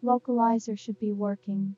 Localizer should be working.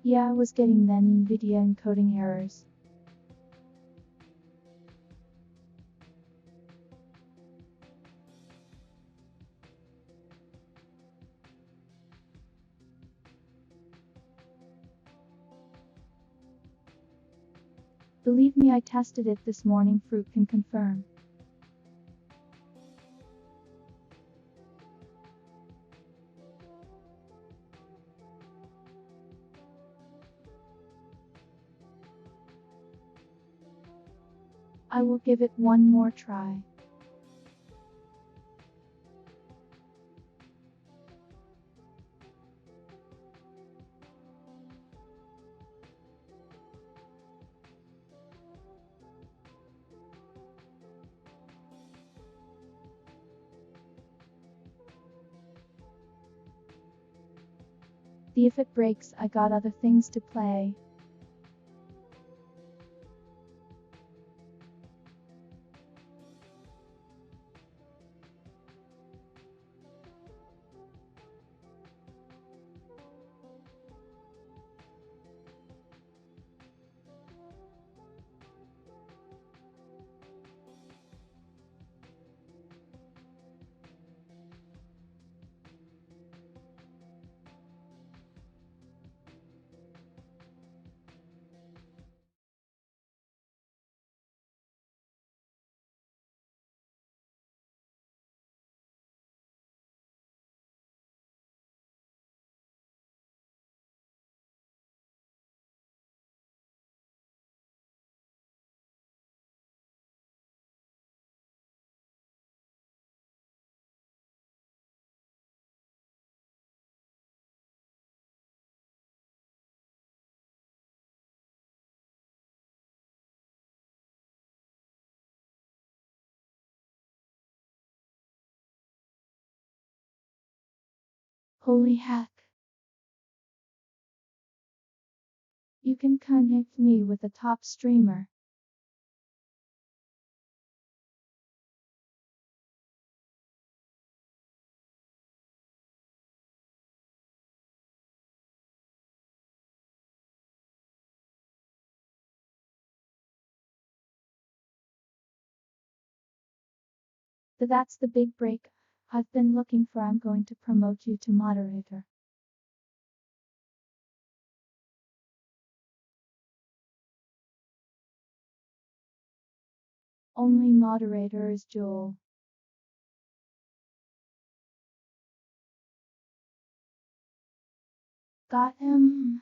Yeah, I was getting then NVIDIA encoding errors. Believe me, I tested it this morning. Fruit can confirm. I will give it one more try. If it breaks, I got other things to play. Holy heck. You can connect me with a top streamer. That's the big break I've been looking for. I'm going to promote you to moderator. Only moderator is Joel. Got him.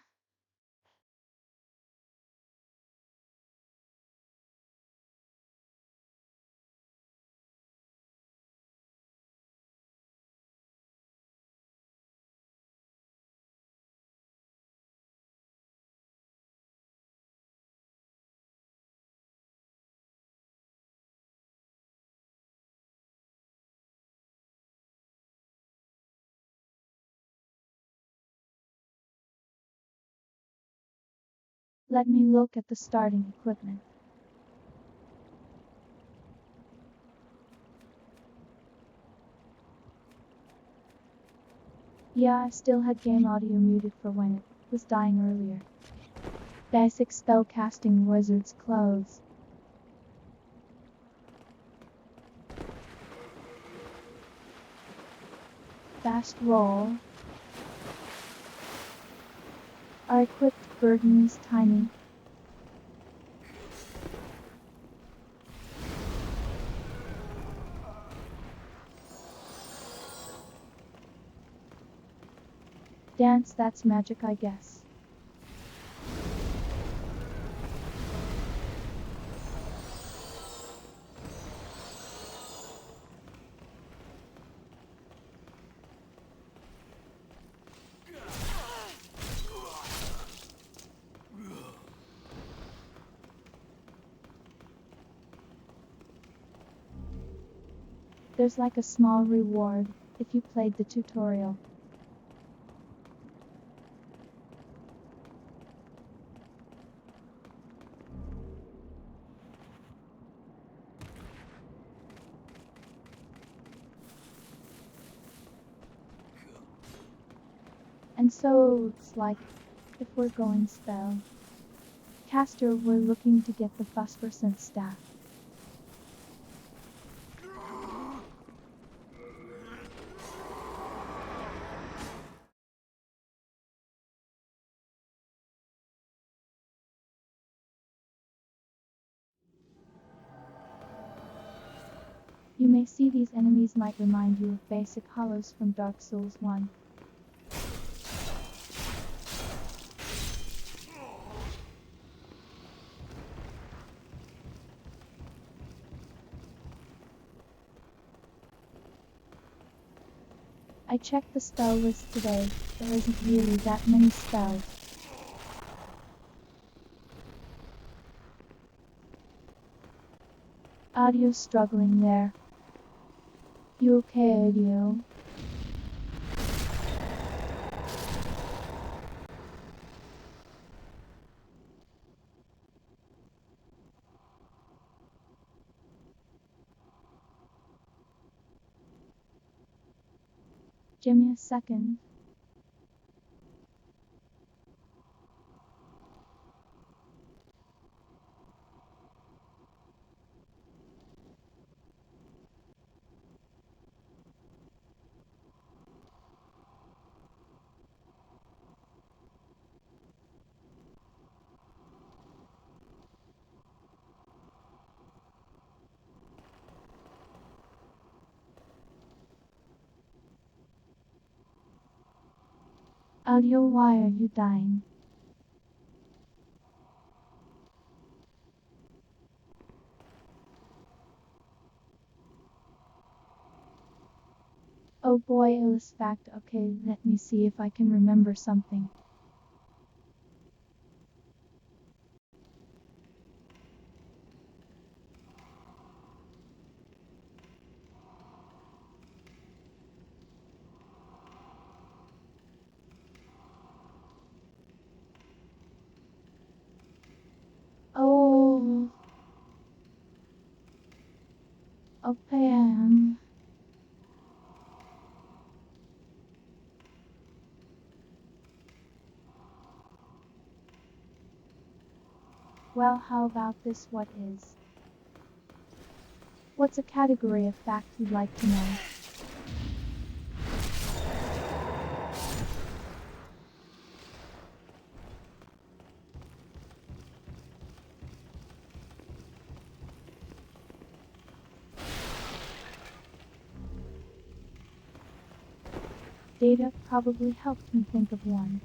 Let me look at the starting equipment. Yeah, I still had game audio muted for when it was dying earlier. Basic spellcasting wizard's clothes. Fast roll. Our equipped burden is tiny. Dance, that's magic, I guess. There's like a small reward if you played the tutorial. And so it's like, if we're going spell caster, we're looking to get the phosphorescent staff. You may see these enemies might remind you of basic hollows from Dark Souls 1. I checked the spell list today. There isn't really that many spells. Audio's struggling there. You okay, audio? Give me a second. Audio, why are you dying? Oh boy, Alice fact. Okay, let me see if I can remember something. Oh. Okay. Well, how about this? What is? What's a category of fact you'd like to know? Data probably helped me think of one.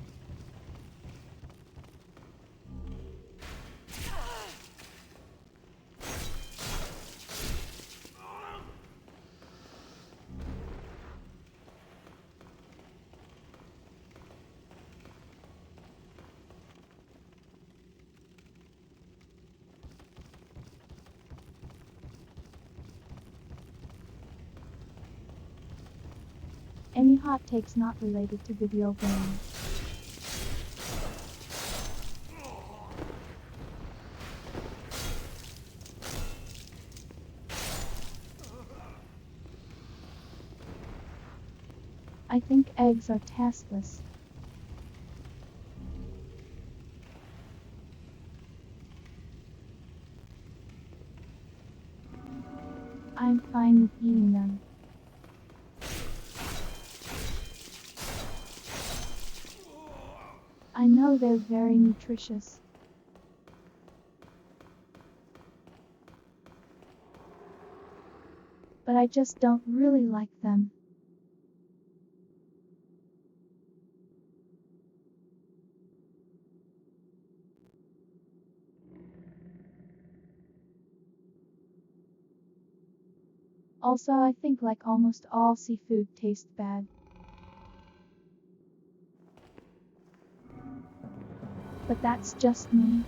Any hot takes not related to video games? I think eggs are tasteless. I'm fine with eating them. I know they're very nutritious. But I just don't really like them. Also, I think like almost all seafood tastes bad. But that's just me.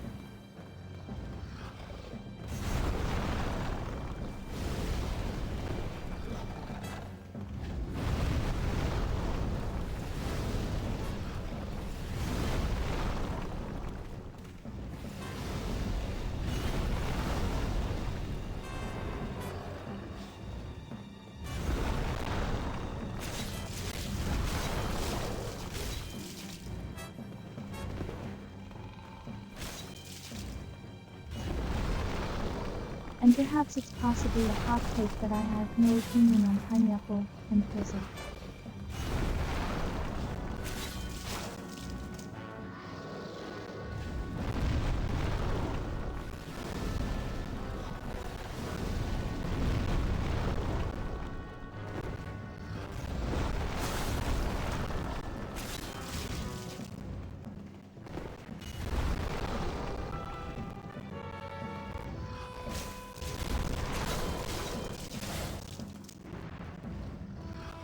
And perhaps it's possibly a hot take that I have no opinion on pineapple and pizzle.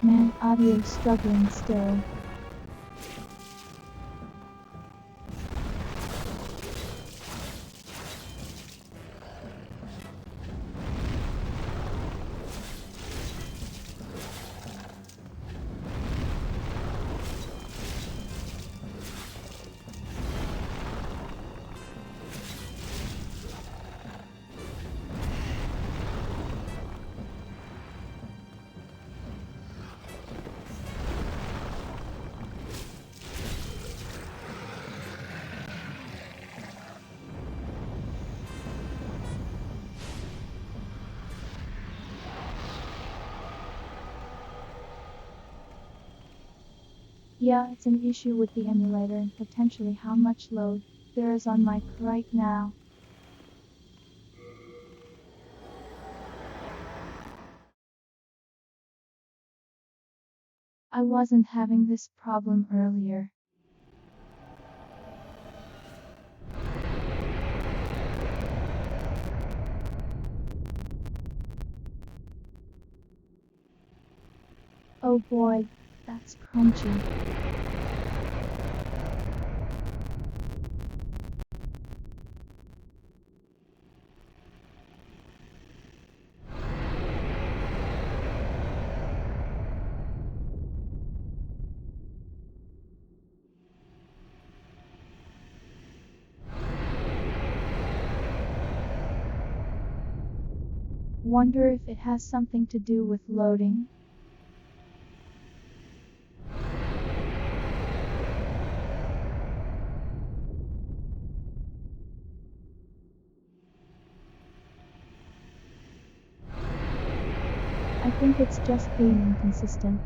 Man, audio's struggling still. Yeah, it's an issue with the emulator and potentially how much load there is on mic right now. I wasn't having this problem earlier. Oh boy, that's crunchy. Wonder if it has something to do with loading? I think it's just being inconsistent.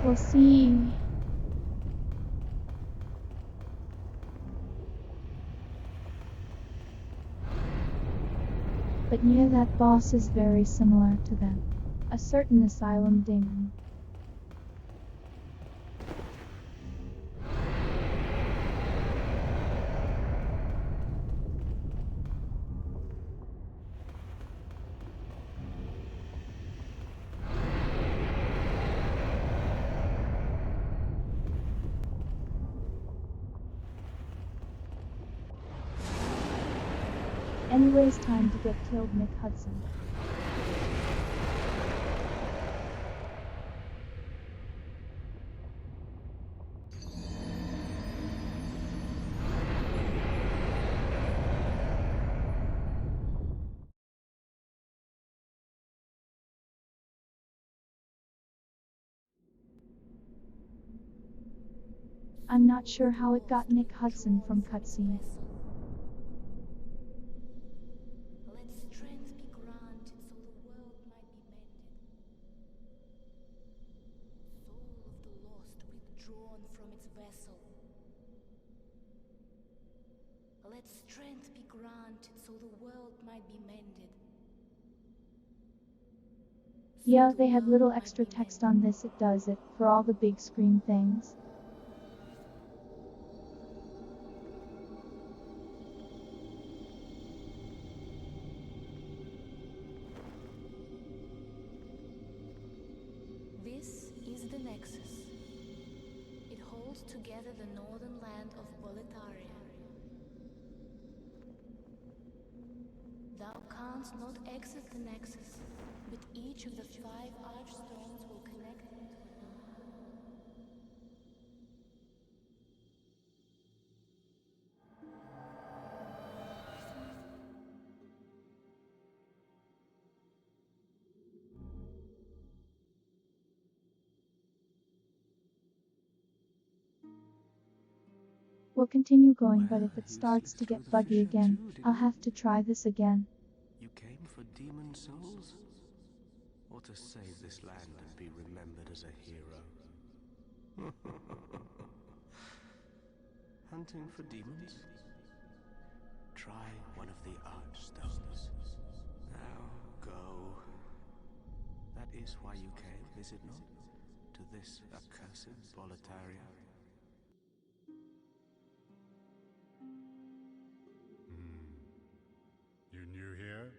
We'll see. But yeah, that boss is very similar to them. A certain asylum demon. Anyways, time to get killed, Nick Hudson. I'm not sure how it got Nick Hudson from cutscene. Let strength be granted so the world might be mended. Soul of the lost withdrawn from its vessel. Let strength be granted so the world might be mended. Yeah, they had little extra text on this. It does it for all the big screen things. This is the Nexus. It holds together the northern land of Boletaria. Thou canst not exit the Nexus, but Each of the 5 archstones will connect to another. We'll continue going, but Well, if it you starts slipped to through get the buggy fissure again, too, did I'll you? have to try this again. You came for demon souls? Or to save this land and be remembered as a hero? Hunting for demons? Try one of the archstones. Now go. That is why you came, is it not? To this accursed Boletaria? You new here?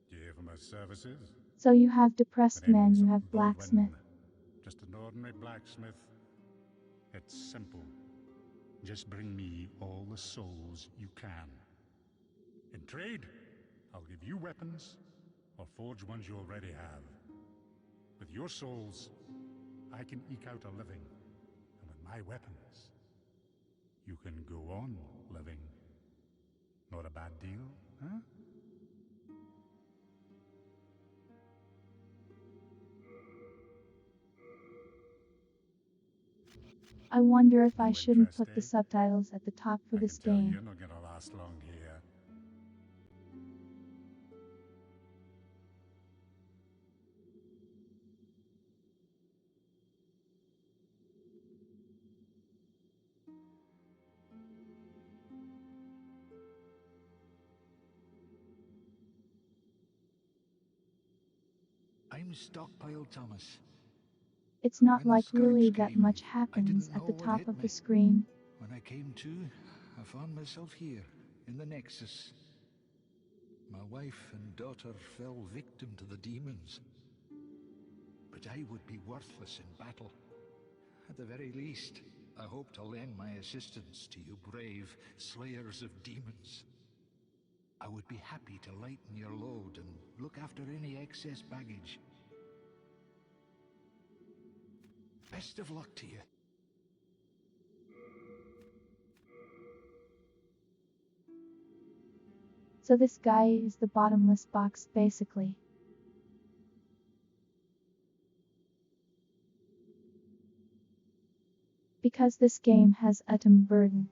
Do you hear from my services? So you have My depressed man, name's you have blacksmith. Baldwin. Just an ordinary blacksmith. It's simple. Just bring me all the souls you can. In trade, I'll give you weapons, or forge ones you already have. With your souls, I can eke out a living. And with my weapons, you can go on living. Not a bad deal, huh? I wonder if I No shouldn't put the interest, eh? subtitles at the top for I this can tell game. you're not gonna last long here. I'm Stockpile Thomas. It's not When the like really scouts that came, much I happens didn't at know the what top hit of me. the screen. When I came to, I found myself here, in the Nexus. My wife and daughter fell victim to the demons. But I would be worthless in battle. At the very least, I hope to lend my assistance to you brave slayers of demons. I would be happy to lighten your load and look after any excess baggage. Best of luck to you. So this guy is the bottomless box, basically. Because this game has atom burden.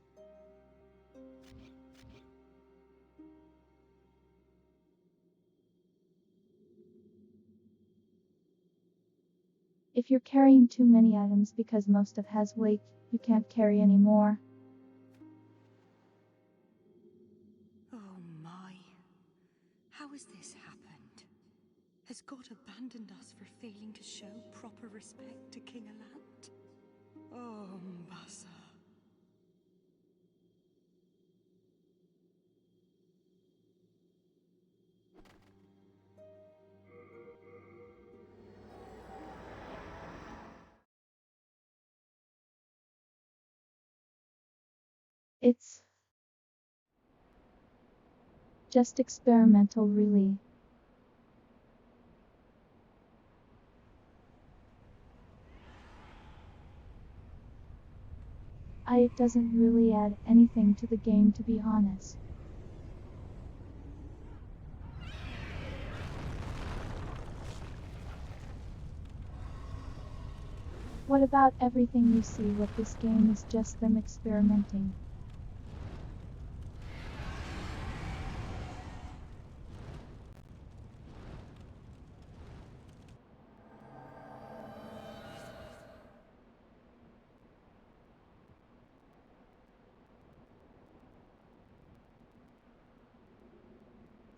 If you're carrying too many items because most of has weight, you can't carry any more. Oh my. How has this happened? Has God abandoned us for failing to show proper respect to King Alant? Oh, Mbasa. It's just experimental, really. It doesn't really add anything to the game, to be honest. What about everything you see? What this game is just them experimenting.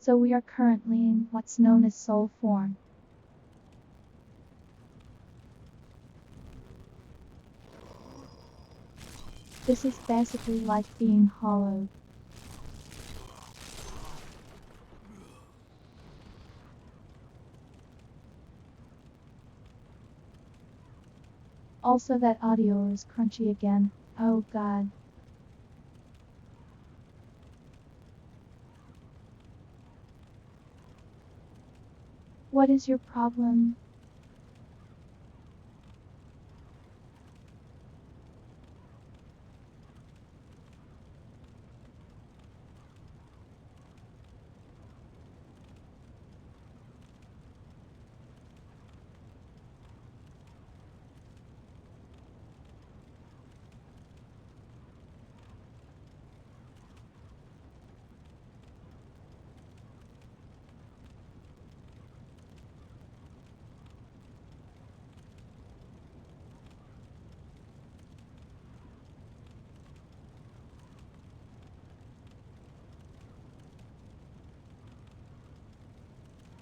So we are currently in what's known as soul form. This is basically like being hollowed. Also, that audio is crunchy again. Oh god. What is your problem?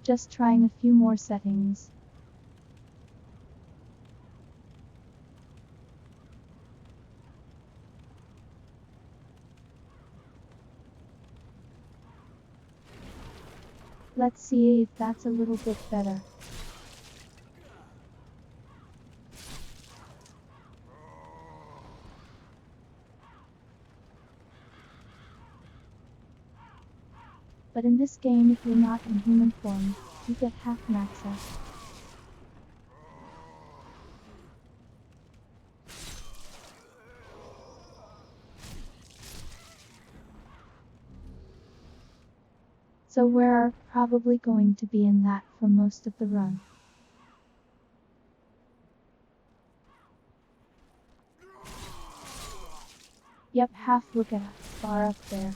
Just trying a few more settings. Let's see if that's a little bit better. But in this game, if you're not in human form, you get half access. So we're probably going to be in that for most of the run. Yep, half look at us, far up there.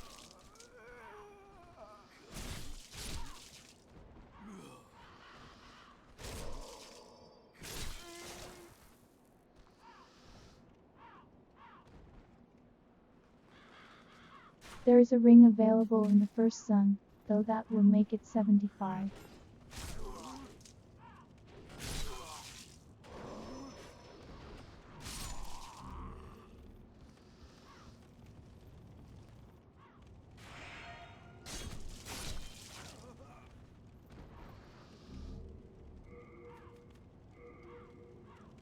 There is a ring available in the first sun, though that will make it 75.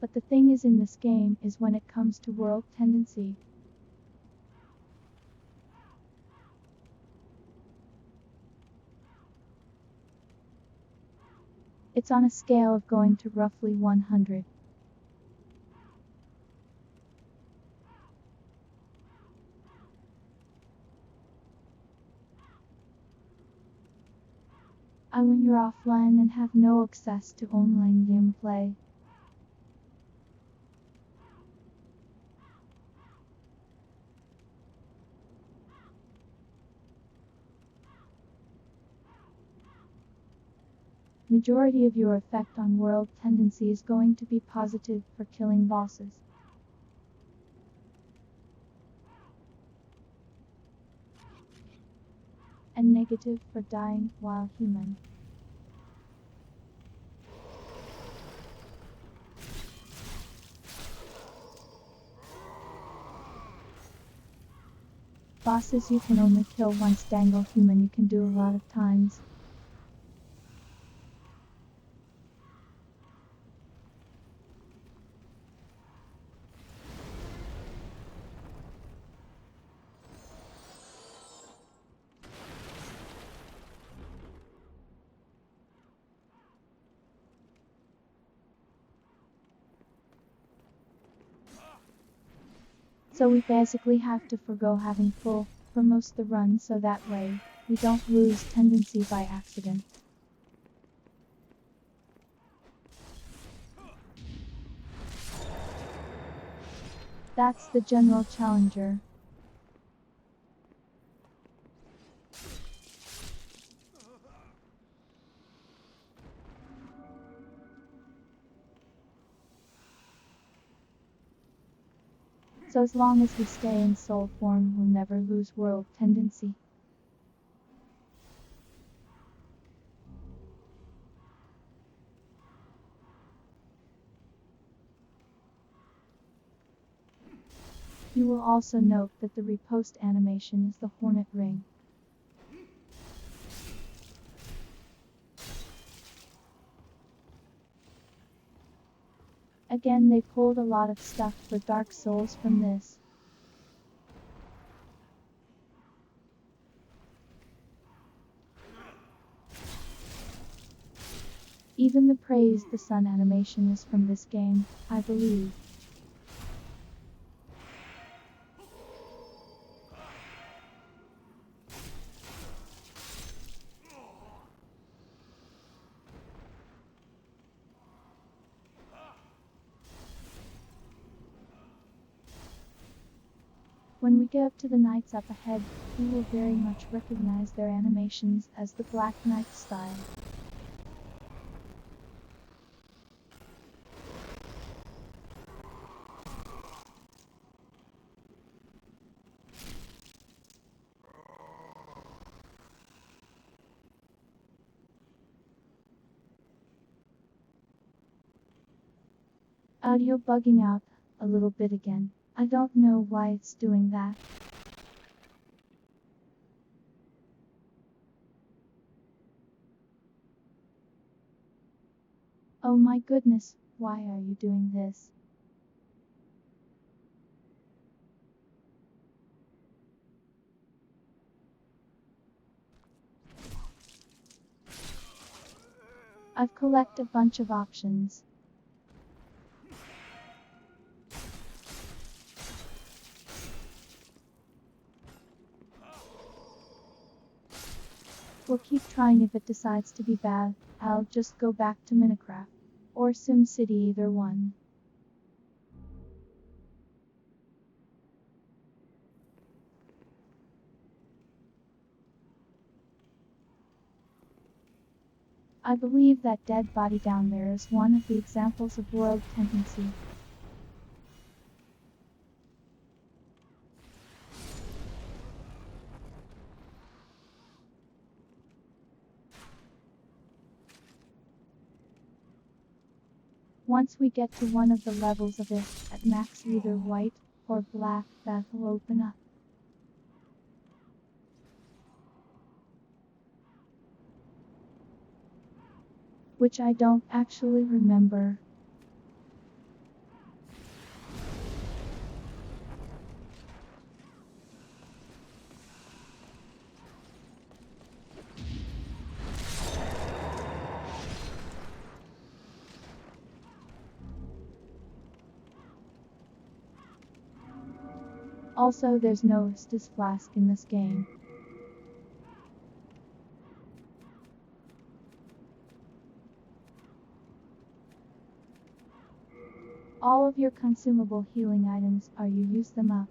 But the thing is in this game is when it comes to world tendency, it's on a scale of going to roughly 100. When you're offline and have no access to online gameplay. Majority of your effect on world tendency is going to be positive for killing bosses. And negative for dying while human. Bosses you can only kill once. Dangle human you can do a lot of times. So we basically have to forgo having full for most of the run so that way we don't lose tendency by accident. That's the general challenger. So as long as we stay in soul form, we'll never lose world tendency. You will also note that the repost animation is the Hornet Ring. Again, they pulled a lot of stuff for Dark Souls from this. Even the praise the sun animation is from this game, I believe. When we get up to the knights up ahead, we will very much recognize their animations as the Black Knight style. Audio bugging out a little bit again. I don't know why it's doing that. Oh my goodness, why are you doing this? I've collected a bunch of options. We'll keep trying. If it decides to be bad, I'll just go back to Minecraft. Or SimCity, either one. I believe that dead body down there is one of the examples of world tendency. Once we get to one of the levels of it, at max either white or black, that will open up. Which I don't actually remember. Also, there's no Estus flask in this game. All of your consumable healing items are you use them up.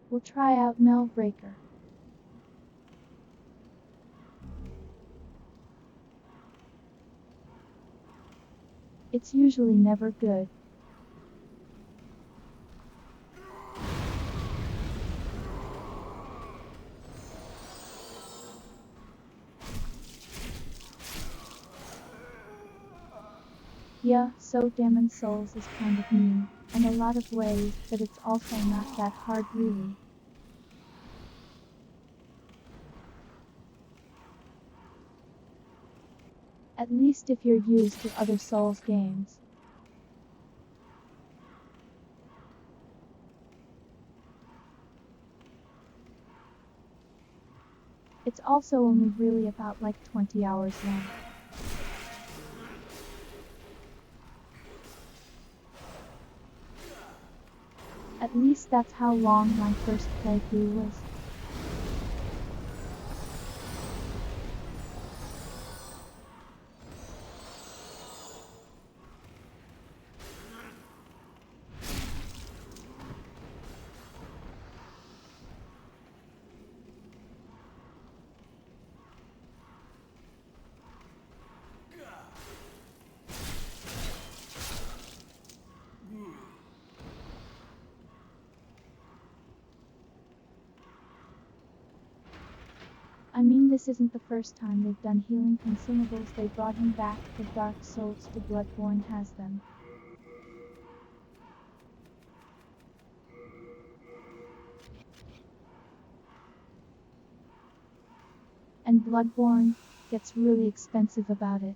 We'll try out Melbreaker. It's usually never good. Yeah, so Demon Souls is kind of new, in a lot of ways, but it's also not that hard really. At least if you're used to other Souls games. It's also only really about like 20 hours long. At least that's how long my first playthrough was. I mean, this isn't the first time they've done healing consumables. They brought him back for Dark Souls to Bloodborne has them. And Bloodborne gets really expensive about it.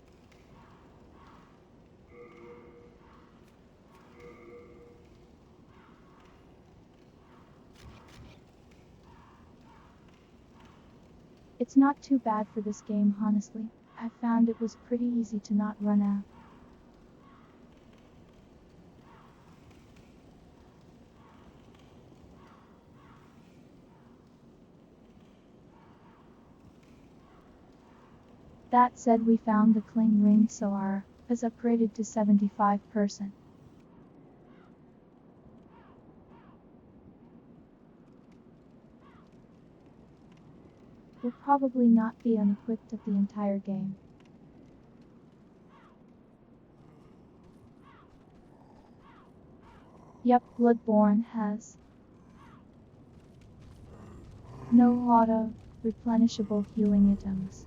It's not too bad for this game, honestly. I found it was pretty easy to not run out. That said, we found the cling ring, so our is upgraded to 75%. We'll probably not be unequipped at the entire game. Yep, Bloodborne has no auto replenishable healing items.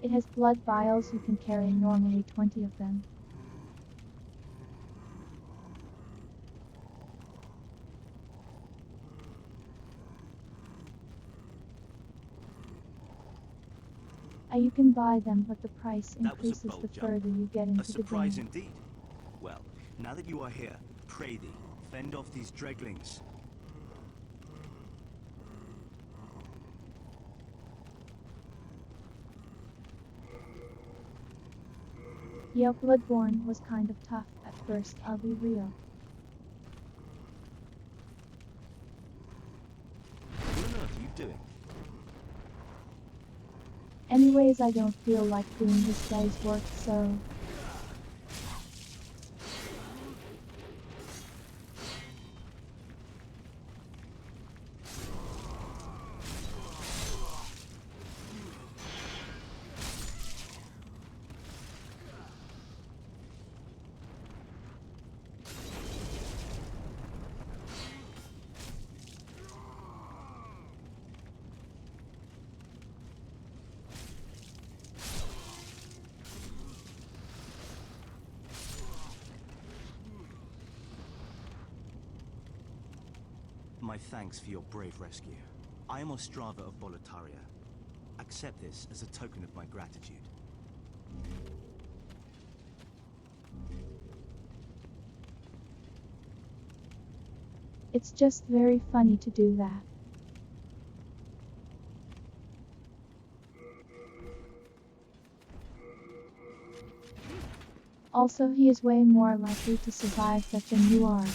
It has blood vials, you can carry normally 20 of them. You can buy them, but the price increases the further you get into the game. A surprise indeed. Well, now that you are here, pray thee, fend off these dreglings. Yeah, Bloodborne was kind of tough at first, I'll be real. What on earth are you doing? Anyways, I don't feel like doing this day's work, so... My thanks for your brave rescue. I am Ostrava of Boletaria. Accept this as a token of my gratitude. It's just very funny to do that. Also, he is way more likely to survive that than you are.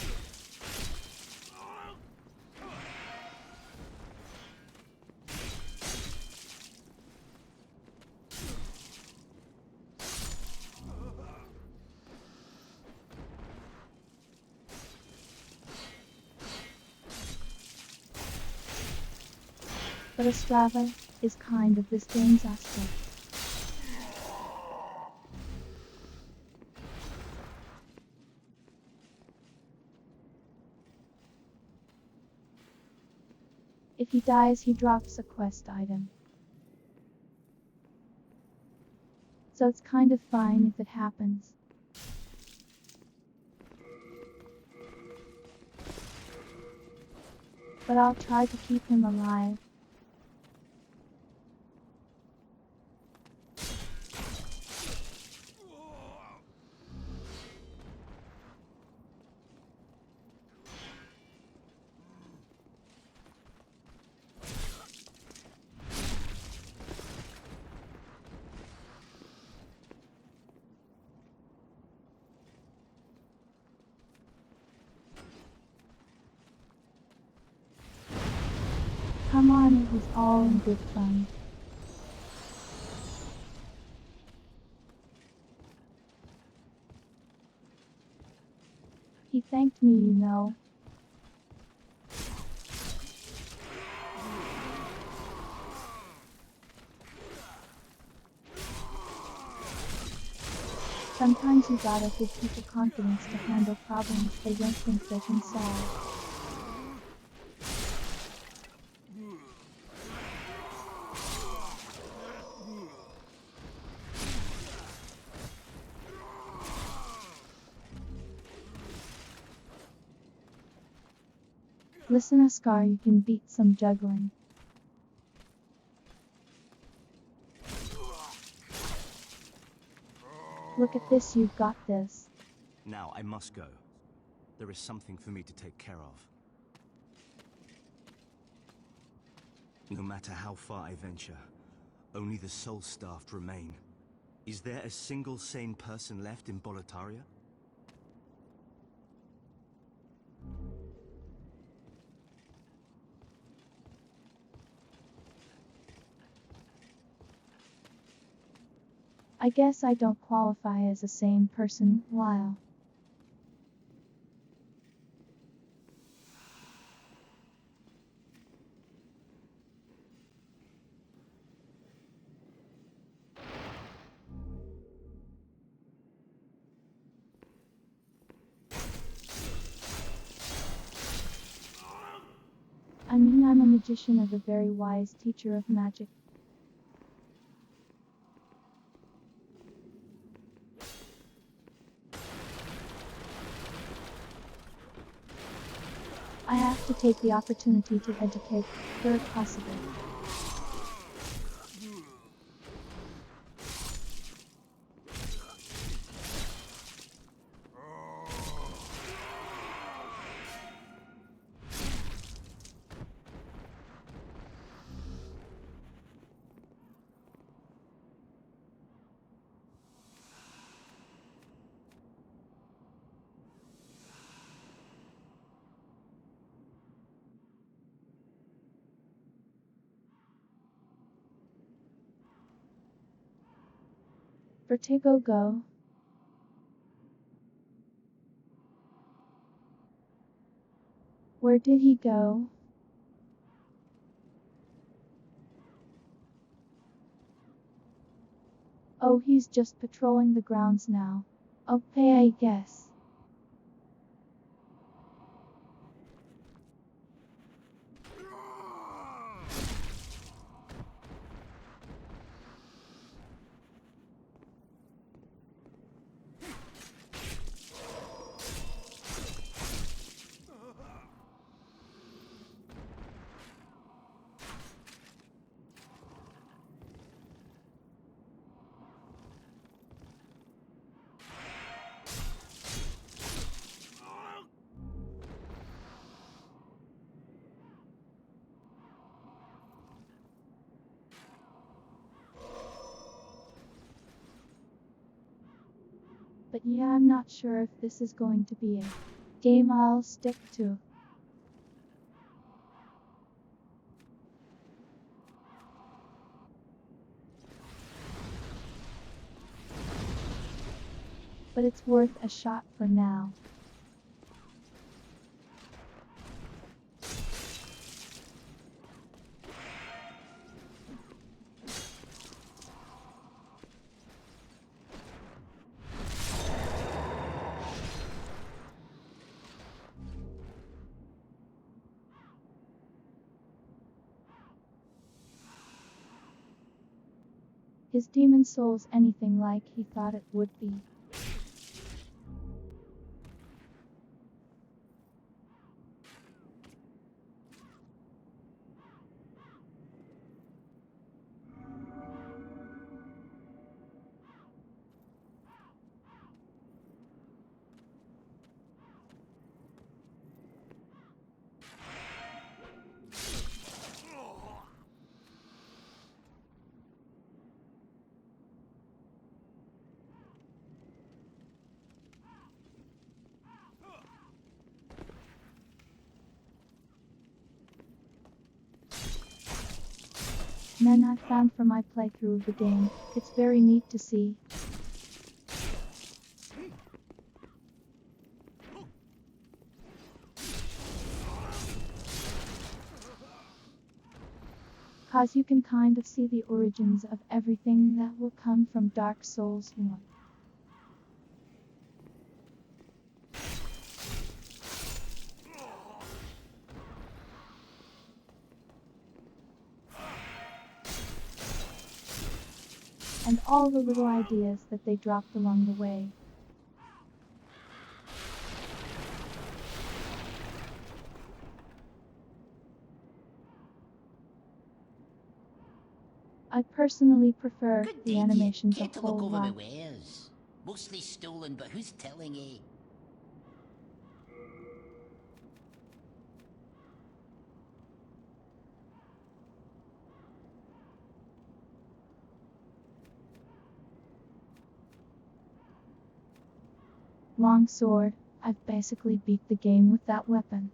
But Ostrava is kind of this game's aspect. If he dies, he drops a quest item. So it's kind of fine if it happens. But I'll try to keep him alive. Come on, it was all in good fun. He thanked me, you know. Sometimes you gotta give people confidence to handle problems they don't think they can solve. Listen, Oscar, you can beat some juggling. Look at this, you've got this. Now I must go. There is something for me to take care of. No matter how far I venture, only the soul-starved remain. Is there a single sane person left in Boletaria? I guess I don't qualify as a sane person, Lyle. I mean, I'm a magician of a very wise teacher of magic. I have to take the opportunity to educate where possible. Vertigo go. Where did he go? Oh, he's just patrolling the grounds now. Okay, I guess. But yeah, I'm not sure if this is going to be a game I'll stick to. But it's worth a shot for now. His demon soul's anything like he thought it would be. Men I've found for my playthrough of the game. It's very neat to see. Cause you can kind of see the origins of everything that will come from Dark Souls 1. And all the little ideas that they dropped along the way. I personally prefer the animations of whole lot. wares. Mostly stolen, but who's telling, eh? Long sword. I've basically beat the game with that weapon.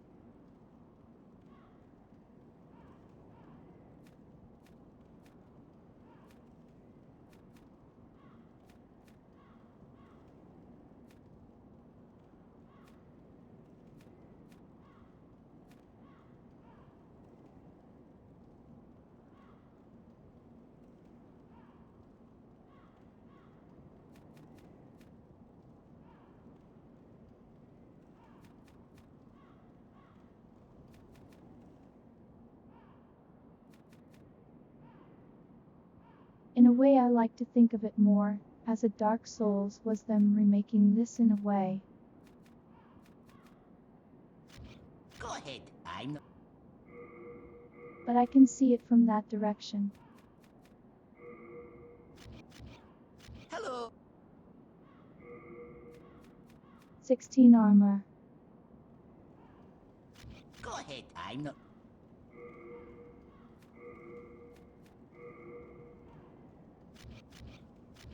In a way, I like to think of it more as a Dark Souls was them remaking this in a way. Go ahead, I'm not... But I can see it from that direction. Hello! 16 armor. Go ahead, I'm not...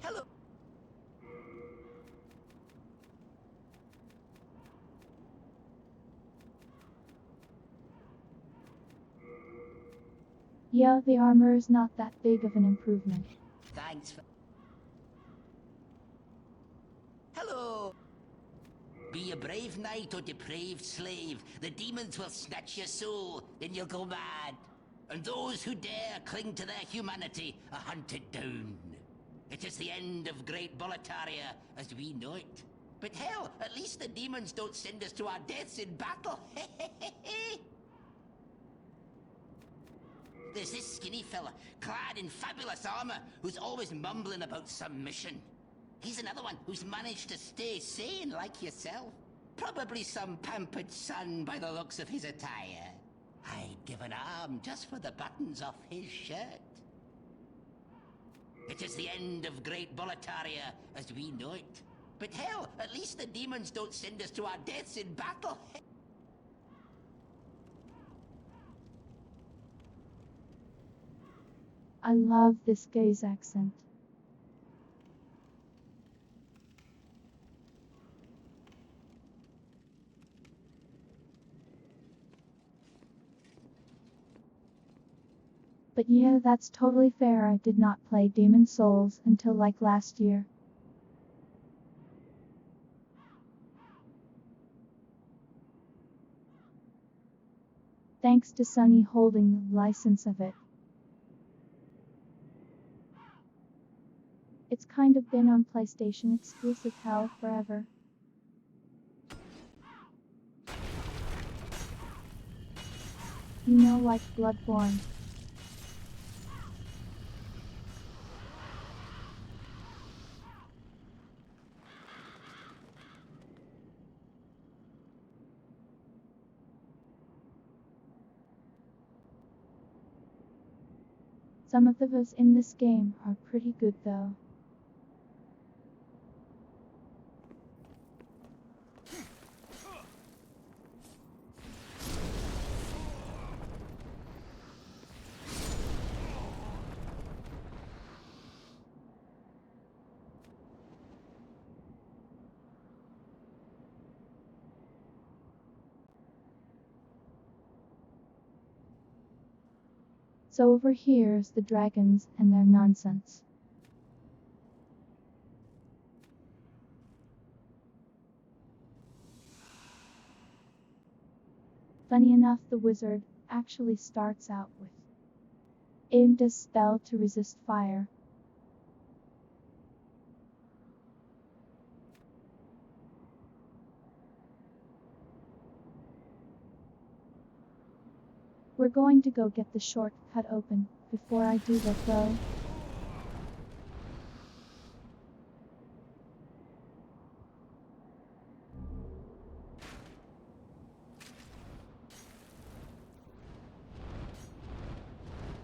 Hello! Yeah, the armor is not that big of an improvement. Thanks for... Hello! Be a brave knight or depraved slave. The demons will snatch your soul, then you'll go mad. And those who dare cling to their humanity are hunted down. It is the end of Great Boletaria as we know it. But hell, at least the demons don't send us to our deaths in battle. There's this skinny fella, clad in fabulous armor, who's always mumbling about some mission. He's another one who's managed to stay sane like yourself. Probably some pampered son by the looks of his attire. I'd give an arm just for the buttons off his shirt. It is the end of Great Boletaria as we know it. But hell, at least the demons don't send us to our deaths in battle. I love this guy's accent. But yeah, that's totally fair. I did not play Demon Souls until like last year. Thanks to Sony holding the license of it. It's kind of been on PlayStation exclusive hell forever. You know, like Bloodborne. Some of the voices in this game are pretty good though. So over here's the dragons and their nonsense. Funny enough, the wizard actually starts out with aimed a spell to resist fire. We're going to go get the shortcut open before I do that though.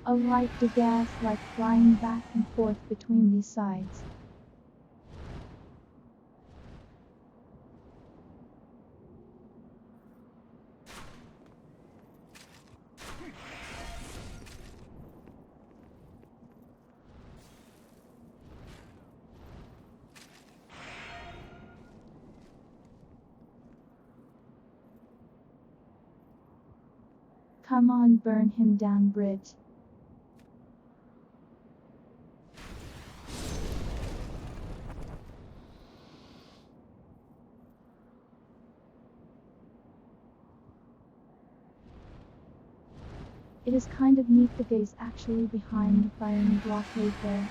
A light to gas like flying back and forth between these sides. Come on, burn him down, Brit. It is kind of neat the guy's actually behind the firing blockade there.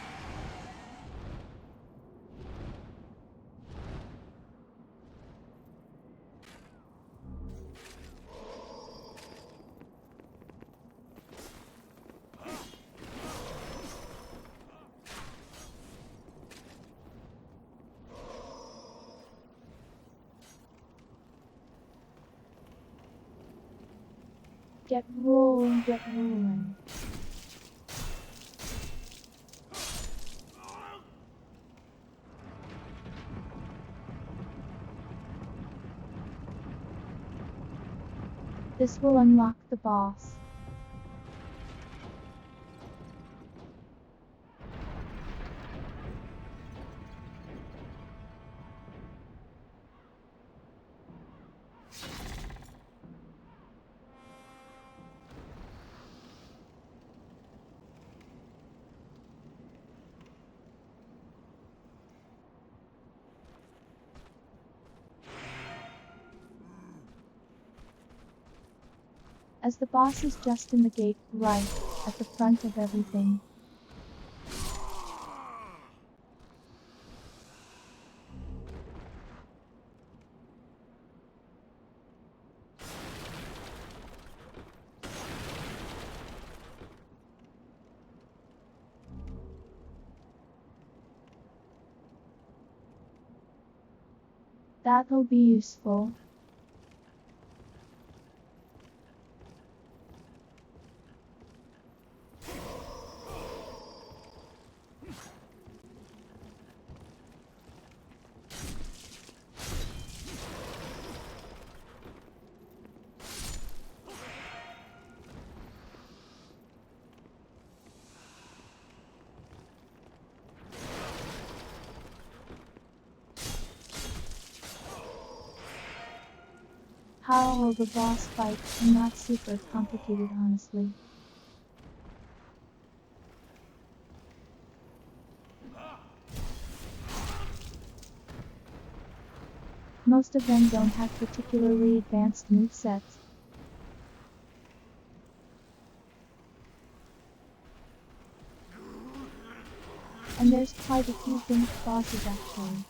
Get rolling, get rolling. This will unlock the boss. As the boss is just in the gate, right at the front of everything. That'll be useful. How will the boss fight? Not super complicated, honestly. Most of them don't have particularly advanced movesets. And there's quite a few think bosses actually.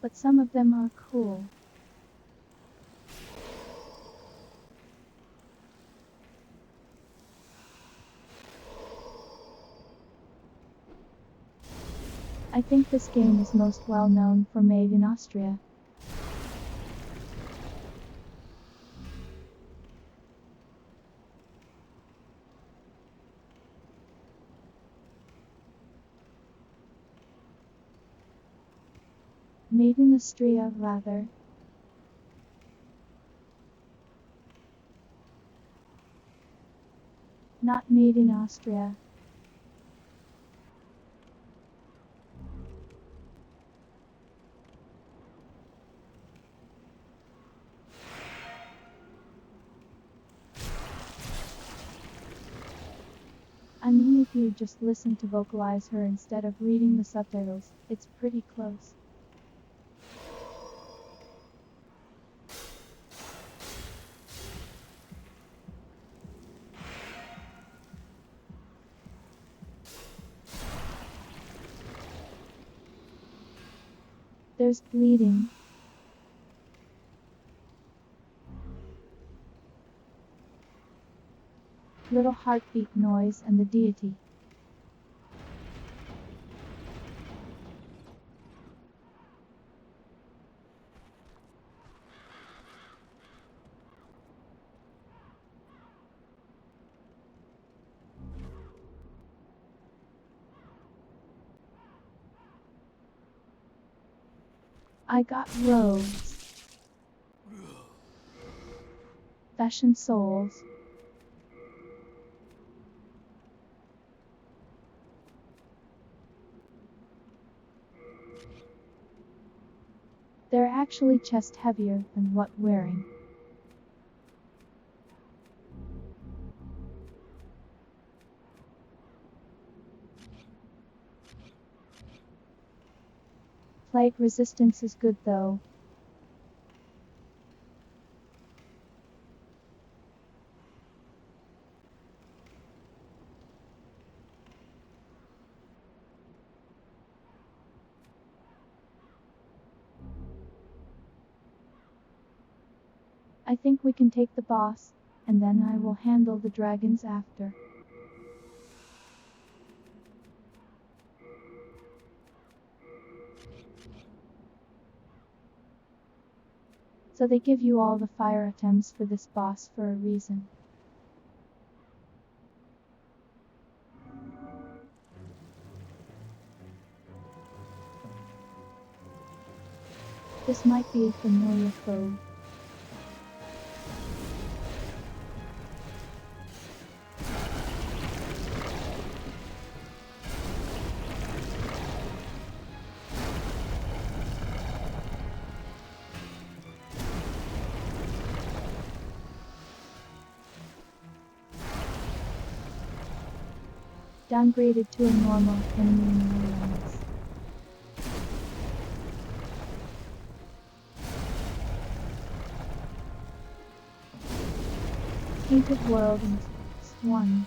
But some of them are cool. I think this game is most well known for made in Austria. Made in Austria, rather. Not made in Austria. I mean, if you just listen to vocalize her instead of reading the subtitles, it's pretty close. There's bleeding. Little heartbeat noise and the deity. I got robes. Fashion souls. They're actually chest heavier than what wearing. Plague resistance is good though. I think we can take the boss, and then I will handle the dragons after. So they give you all the fire items for this boss for a reason. This might be a familiar foe. Downgraded to a normal enemy melee. Painted World in 1.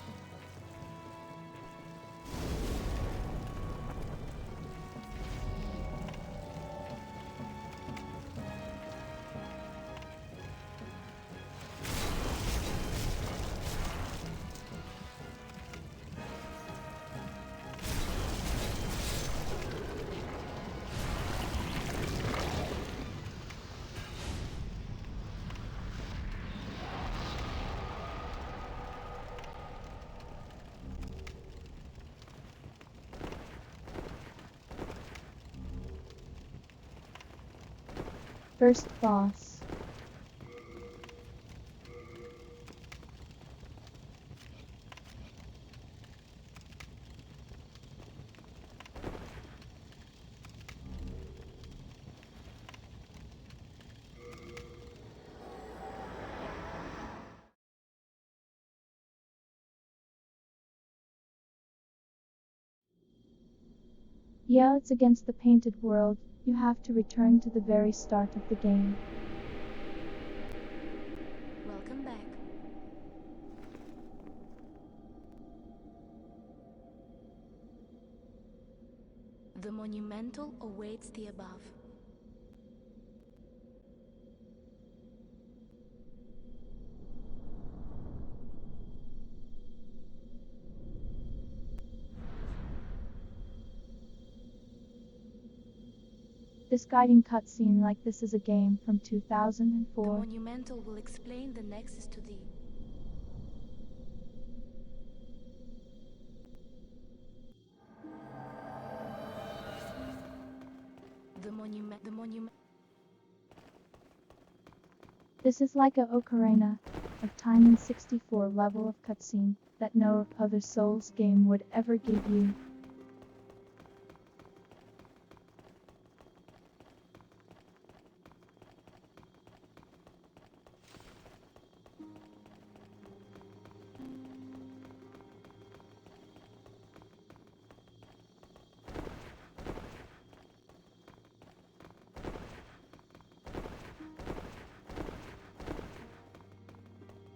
First boss. Yeah, it's against the Painted World. You have to return to the very start of the game. Welcome back. The monumental awaits the above. This guiding cutscene like this is a game from The 2004. monumental will explain the nexus to thee. The monument. This is like a Ocarina of Time in 64 level of cutscene that no other Souls game would ever give you.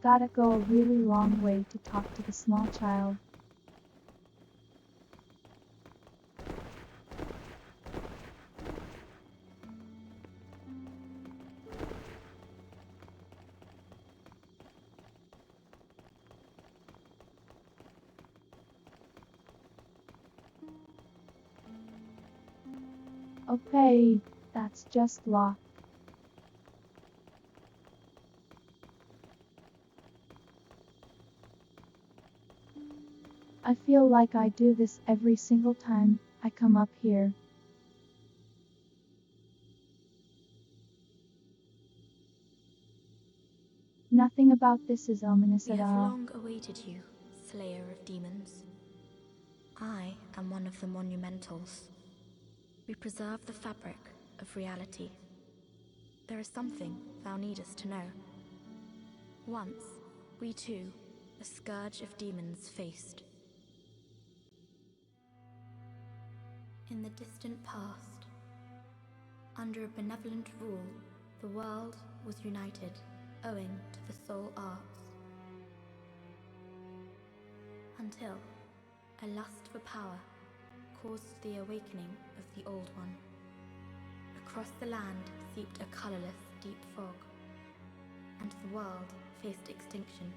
Gotta go a really long way to talk to the small child. Okay, that's just luck. I feel like I do this every single time I come up here. Nothing about this is ominous We at have all. long awaited you, Slayer of Demons. I am one of the monumentals. We preserve the fabric of reality, there is something thou needest to know. Once, we too, a scourge of demons faced. In the distant past, under a benevolent rule, the world was united owing to the soul arts. Until a lust for power caused the awakening of the Old One. Across the land seeped a colourless deep fog, and the world faced extinction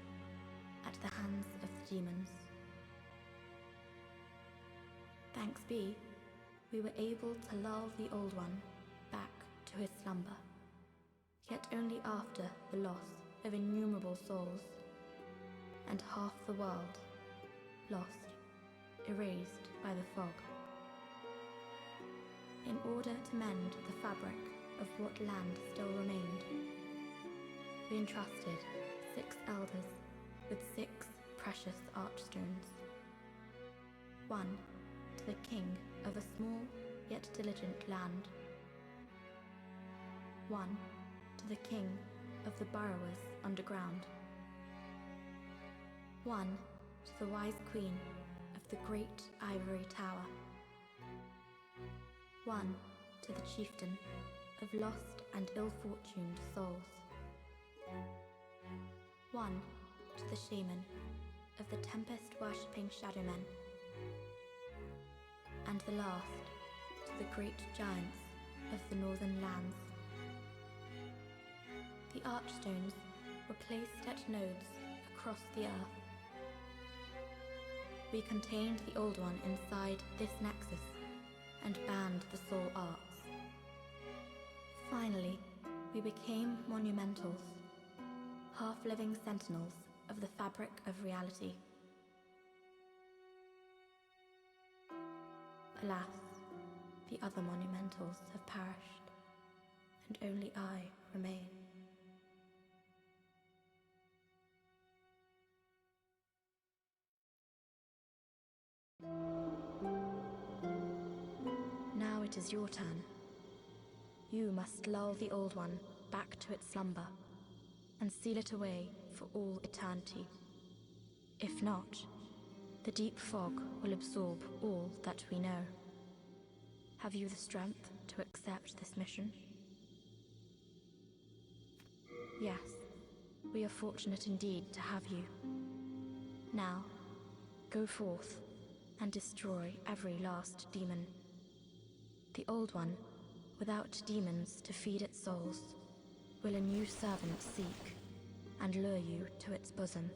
at the hands of the demons. Thanks be, we were able to lull the Old One back to his slumber, yet only after the loss of innumerable souls, and half the world lost, erased by the fog. In order to mend the fabric of what land still remained, we entrusted 6 elders with 6 precious archstones. One to the king of a small yet diligent land. One to the king of the burrowers underground. One to the wise queen of the great ivory tower. One to the chieftain of lost and ill-fortuned souls. One to the shaman of the tempest-worshipping shadowmen. And the last to the great giants of the northern lands. The archstones were placed at nodes across the earth. We contained the Old One inside this nexus and banned the soul arts. Finally, we became monumentals, half-living sentinels of the fabric of reality. Alas, the other monumentals have perished, and only I remain. Now it is your turn. You must lull the Old One back to its slumber, and seal it away for all eternity. If not, the deep fog will absorb all that we know. Have you the strength to accept this mission? Yes, we are fortunate indeed to have you. Now, go forth and destroy every last demon. The Old One, without demons to feed its souls, will a new servant seek and lure you to its bosom.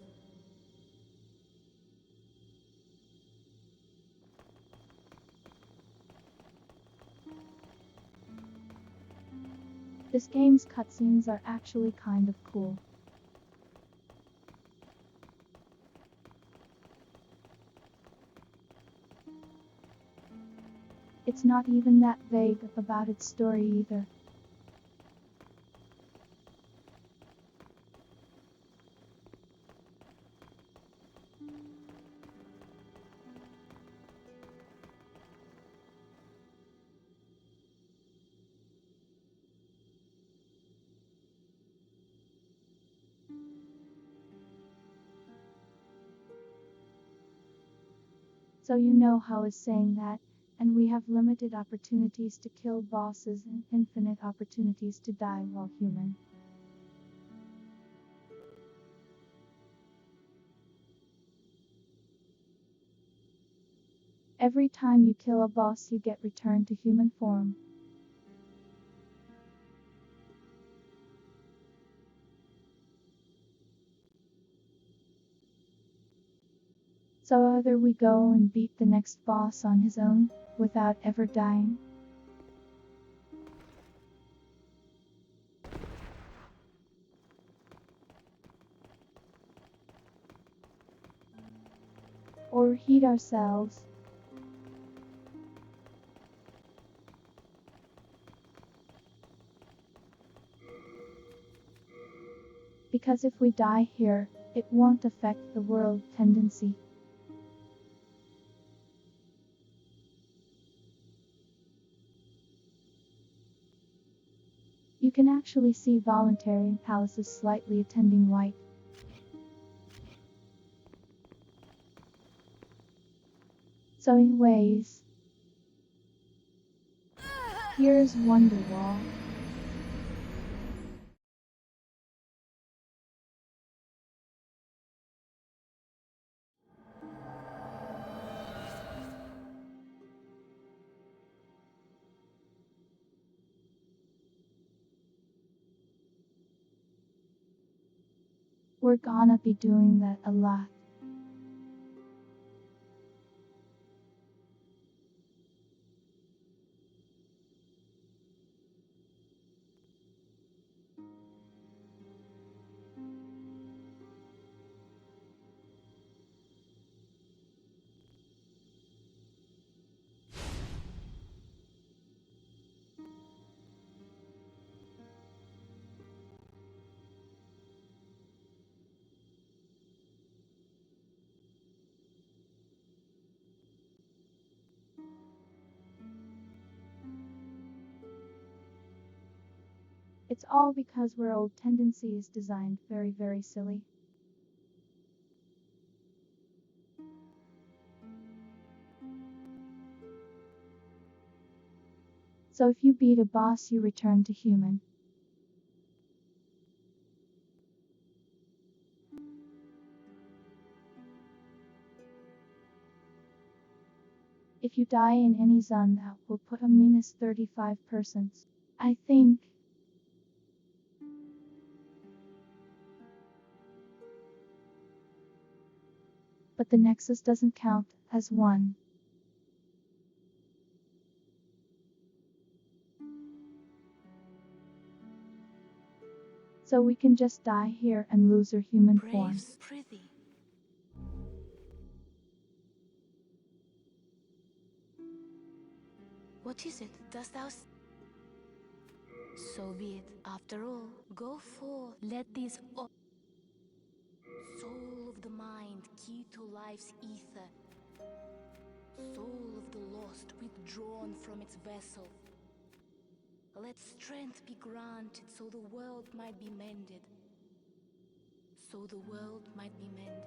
This game's cutscenes are actually kind of cool. It's not even that vague about its story either. So you know how is saying that, and we have limited opportunities to kill bosses and infinite opportunities to die while human. Every time you kill a boss you get returned to human form. So either we go and beat the next boss on his own, without ever dying. Or heat ourselves. Because if we die here, it won't affect the world tendency. You can actually see voluntary palaces slightly attending white. So anyways, here's Wonderwall. We're gonna be doing that a lot. It's all because we're old tendencies designed very silly. So if you beat a boss, you return to human. If you die in any zone, that will put a -35%. I think. But the Nexus doesn't count as one. So we can just die here and lose our human form. Braves, prithee. What is it? Dost thou So be it. After all, go forth. Let these soul of the mind, key to life's ether. Soul of the lost, withdrawn from its vessel. Let strength be granted so the world might be mended. So the world might be mended.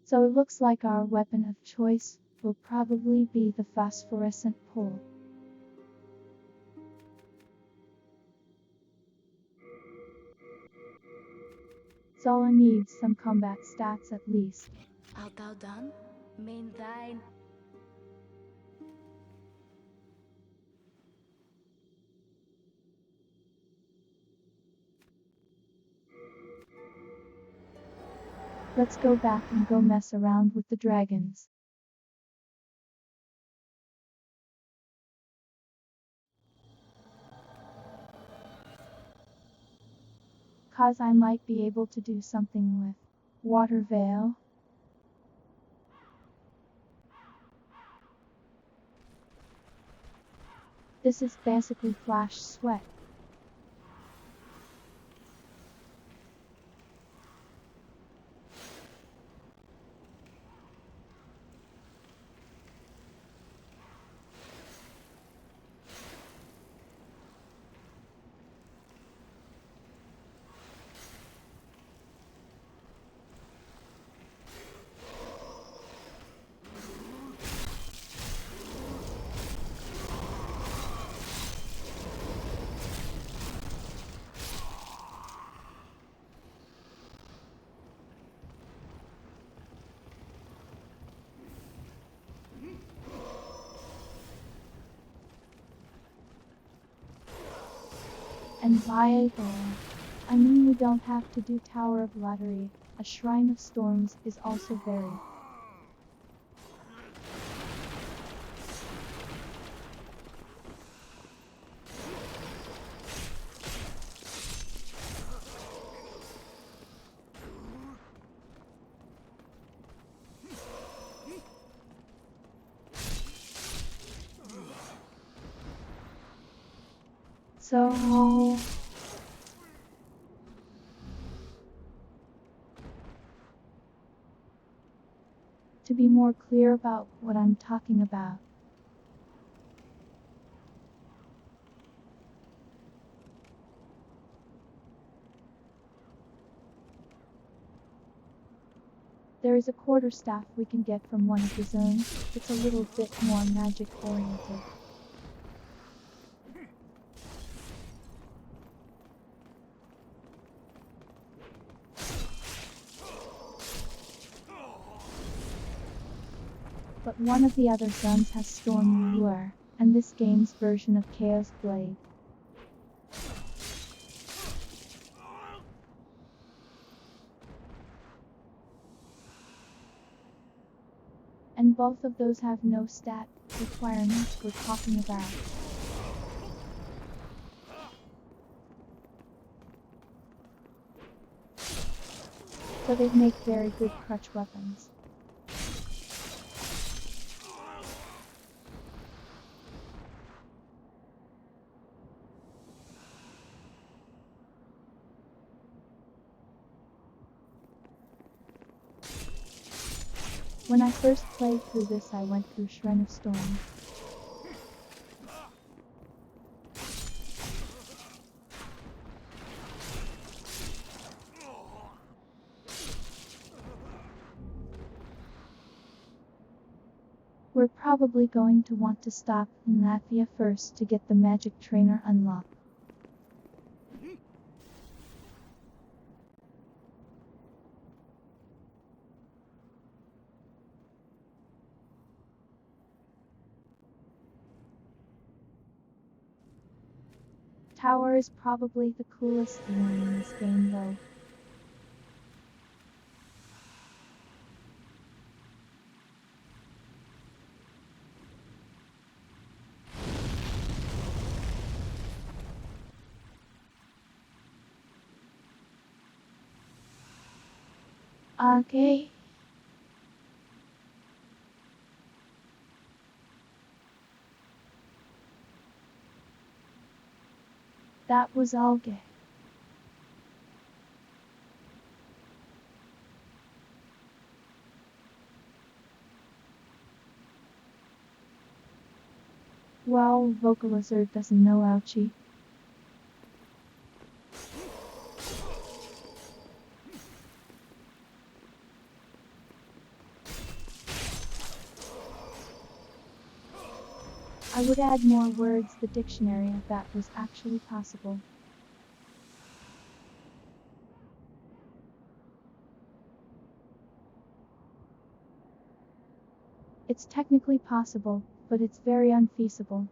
So it looks like our weapon of choice will probably be the phosphorescent pole. So I need some combat stats at least. Art thou done? Main thine. Let's go back and go mess around with the dragons. Cause I might be able to do something with water veil. This is basically flash sweat. And viable. I mean, we don't have to do Tower of Lottery. A Shrine of Storms is also very. So To be more clear about what I'm talking about, there is a quarterstaff we can get from one of the zones. It's a little bit more magic oriented. But one of the other zones has Storm Ruler, and this game's version of Chaos Blade. And both of those have no stat requirements we're talking about. So they make very good crutch weapons. When I first played through this, I went through Shrine of Storm. We're probably going to want to stop in Latvia first to get the magic trainer unlocked. Tower is probably the coolest thing in this game though. Okay. That was all good. Well, VocAlice doesn't know ouchie. I would add more words to the dictionary if that was actually possible. It's technically possible, but it's very unfeasible.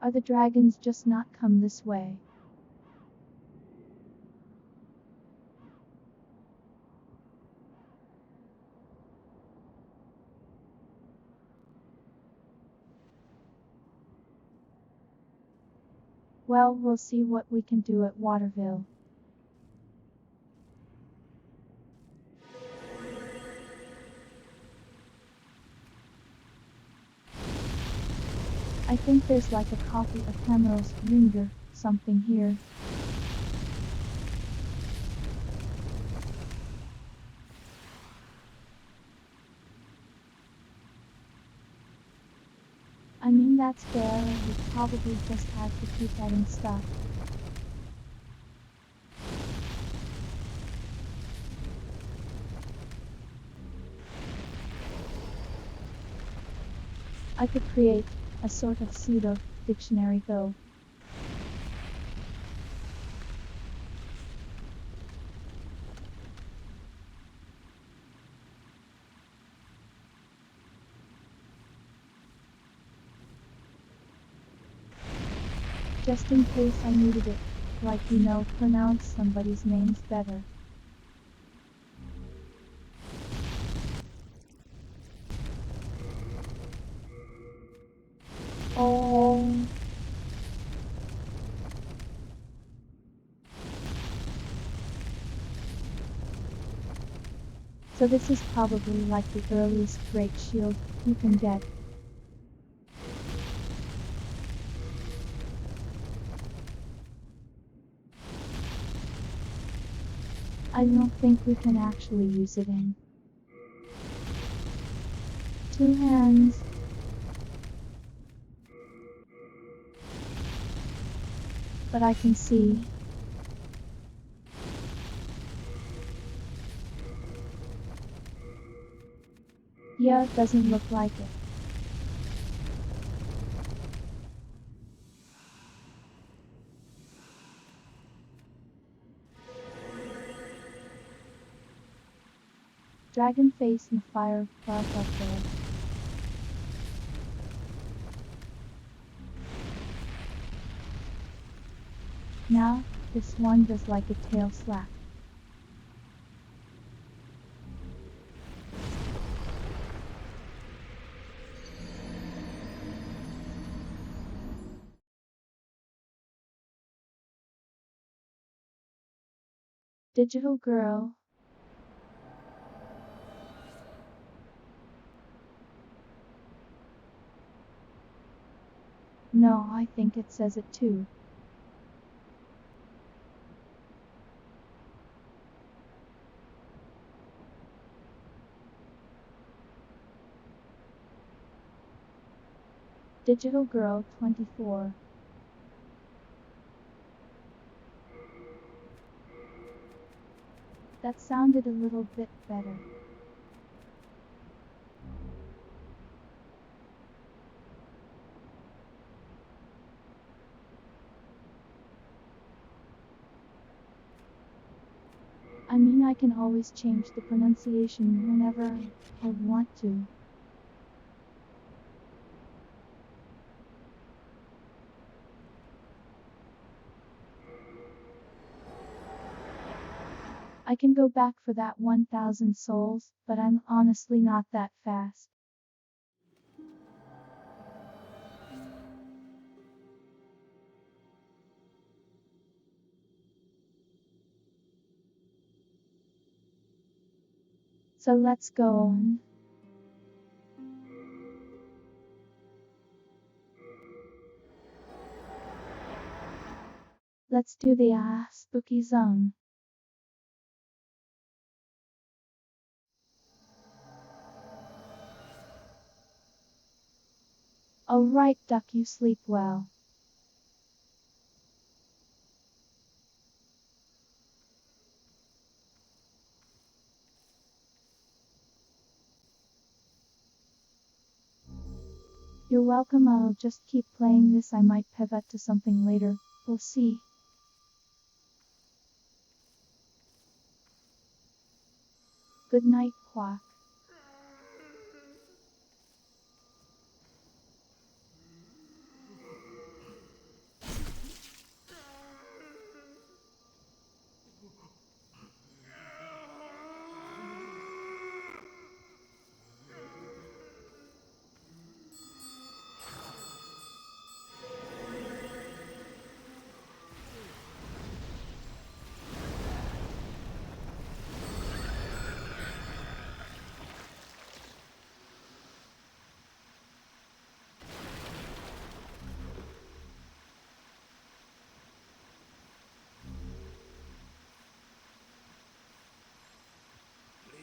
Are the dragons just not come this way? Well, we'll see what we can do at Waterville. I think there's like a copy of Cameros Ringer, something here. I mean, that's fair, we probably just have to keep adding stuff. I could create a sort of pseudo-dictionary though. Just in case I needed it, like pronounce somebody's names better. Oh. So this is probably like the earliest great shield you can get. I don't think we can actually use it in 2 hands. But I can see. Yeah, it doesn't look like it. Dragon face and fire cloud up there. Now, this one does like a tail slap. Digital girl. No, I think it says it too. Digital girl 24. That sounded a little bit better. I mean, I can always change the pronunciation whenever I want to. I can go back for that 1000 souls, but I'm honestly not that fast. So let's go on. Let's do the spooky zone. Alright, duck, you sleep well. You're welcome. I'll just keep playing this. I might pivot to something later. We'll see. Good night, Quack.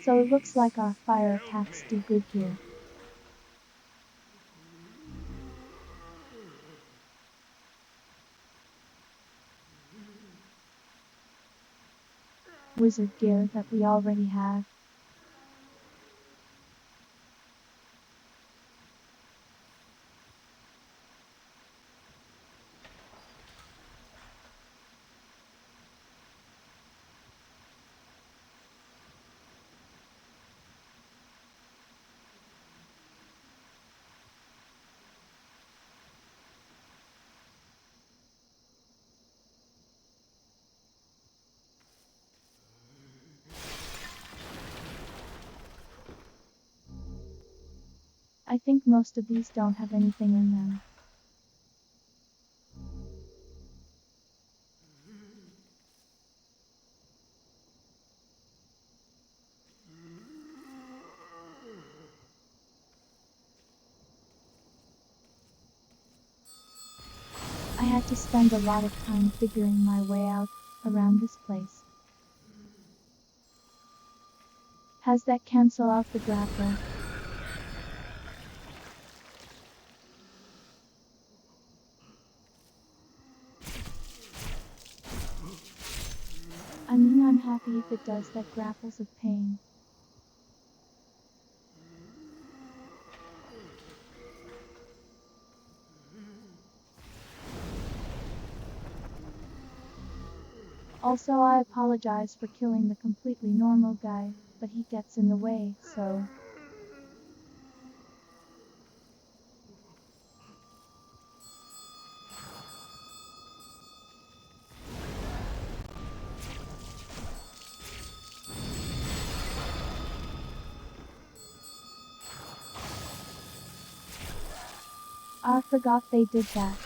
So it looks like our fire attacks do good here. Wizard gear that we already have. I think most of these don't have anything in them. I had to spend a lot of time figuring my way out around this place. Has that cancel out the grapple? I mean, I'm happy if it does that grapples of pain. Also, I apologize for killing the completely normal guy, but he gets in the way, so... I forgot they did that.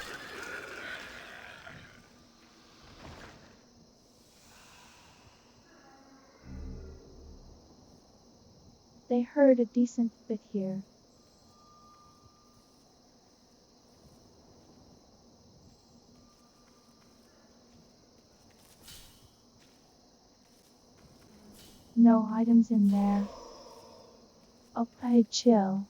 They heard a decent bit here. No items in there. Okay, chill.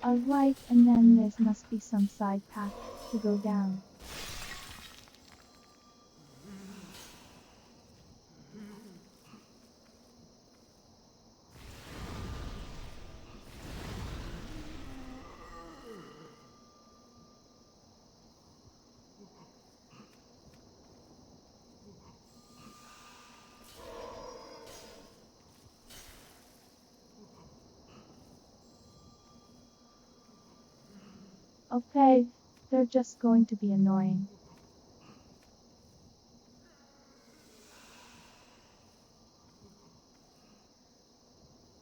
Alright, and then there must be some side path to go down. Okay, they're just going to be annoying.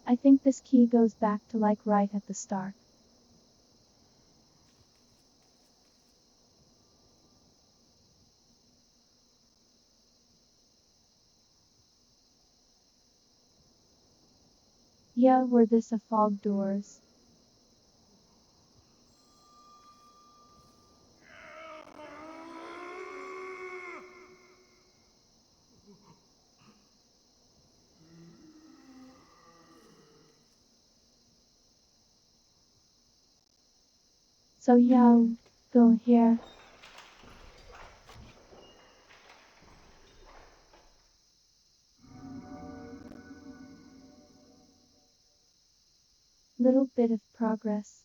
I think this key goes back to like right at the start. Yeah, were this a fog doors? So yeah, I'll go here. Little bit of progress.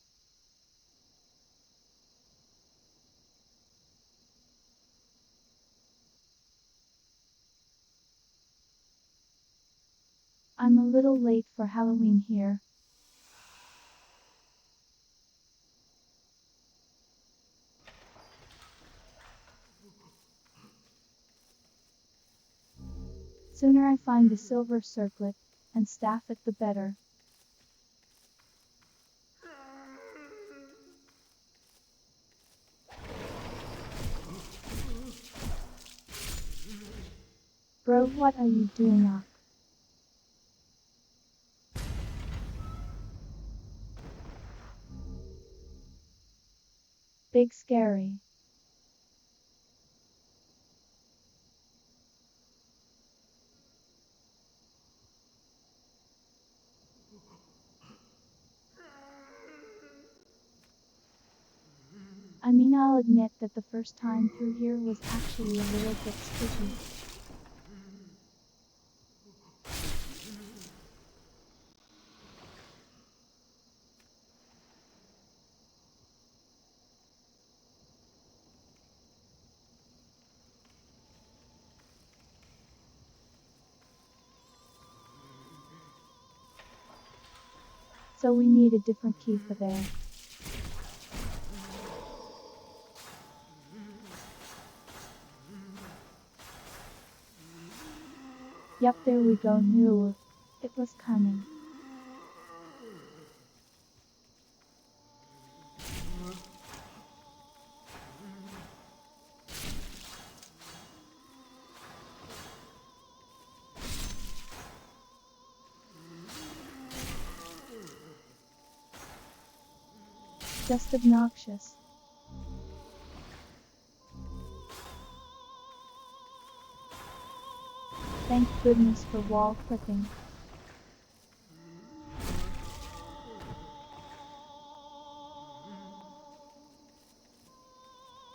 I'm a little late for Halloween here. Sooner I find the silver circlet and staff it, the better. Bro, what are you doing up? Big scary. I mean, I'll admit that the first time through here was actually a little bit spooky. So we need a different key for there. Yep, there we go, knew it was coming. Just obnoxious. Thank goodness for wall clipping.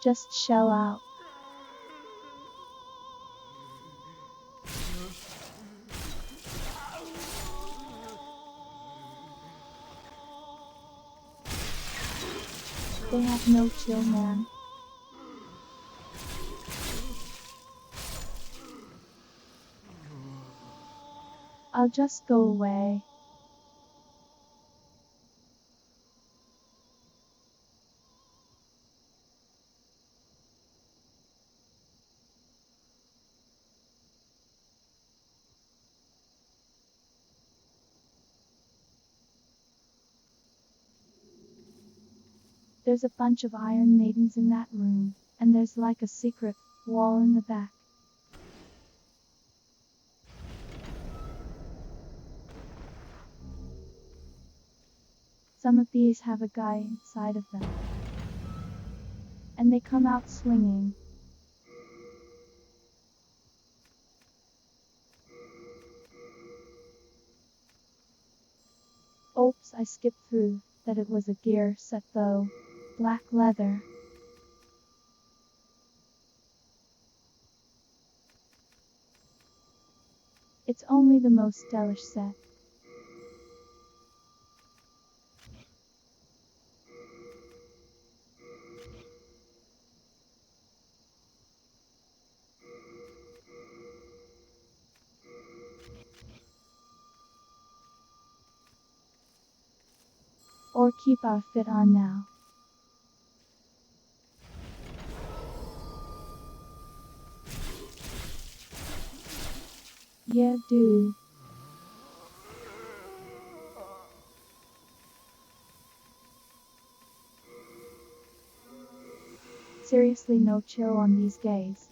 Just shell out. They have no chill, man. I'll just go away. There's a bunch of Iron Maidens in that room, and there's like a secret wall in the back. Some of these have a guy inside of them, and they come out swinging. Oops, I skipped through that it was a gear set though. Black leather. It's only the most stylish set. Or keep our fit on now. Yeah, dude. Seriously, no chill on these gays.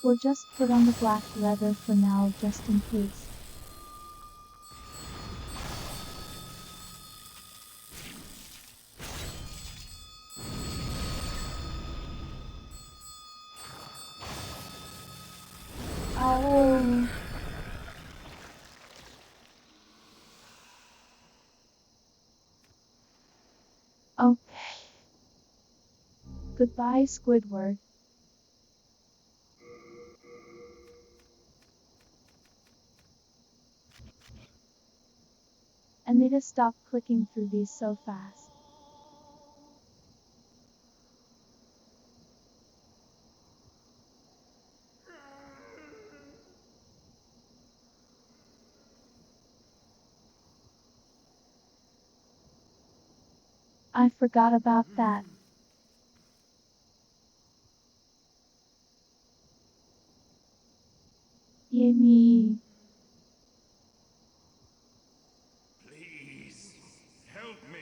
We'll just put on the black leather for now, just in case. Oh. Okay. Goodbye, Squidward. And they just stop clicking through these so fast. I forgot about that. Yummy. Please, help me.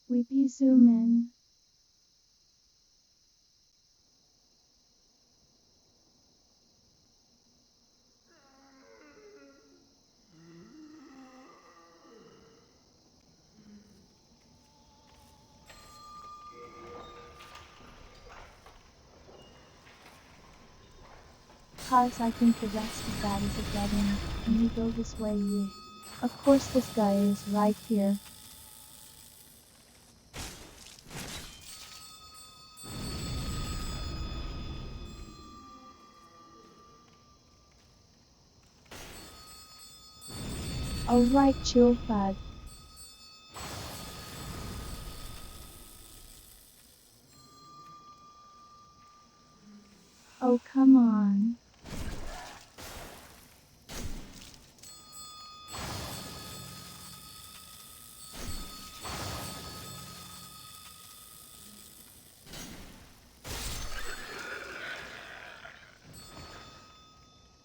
We be zooming. Cause I think the rest of that is a dead end, and we go this way, yeah. Of course this guy is right here. Alright, chill bud. Oh, come on.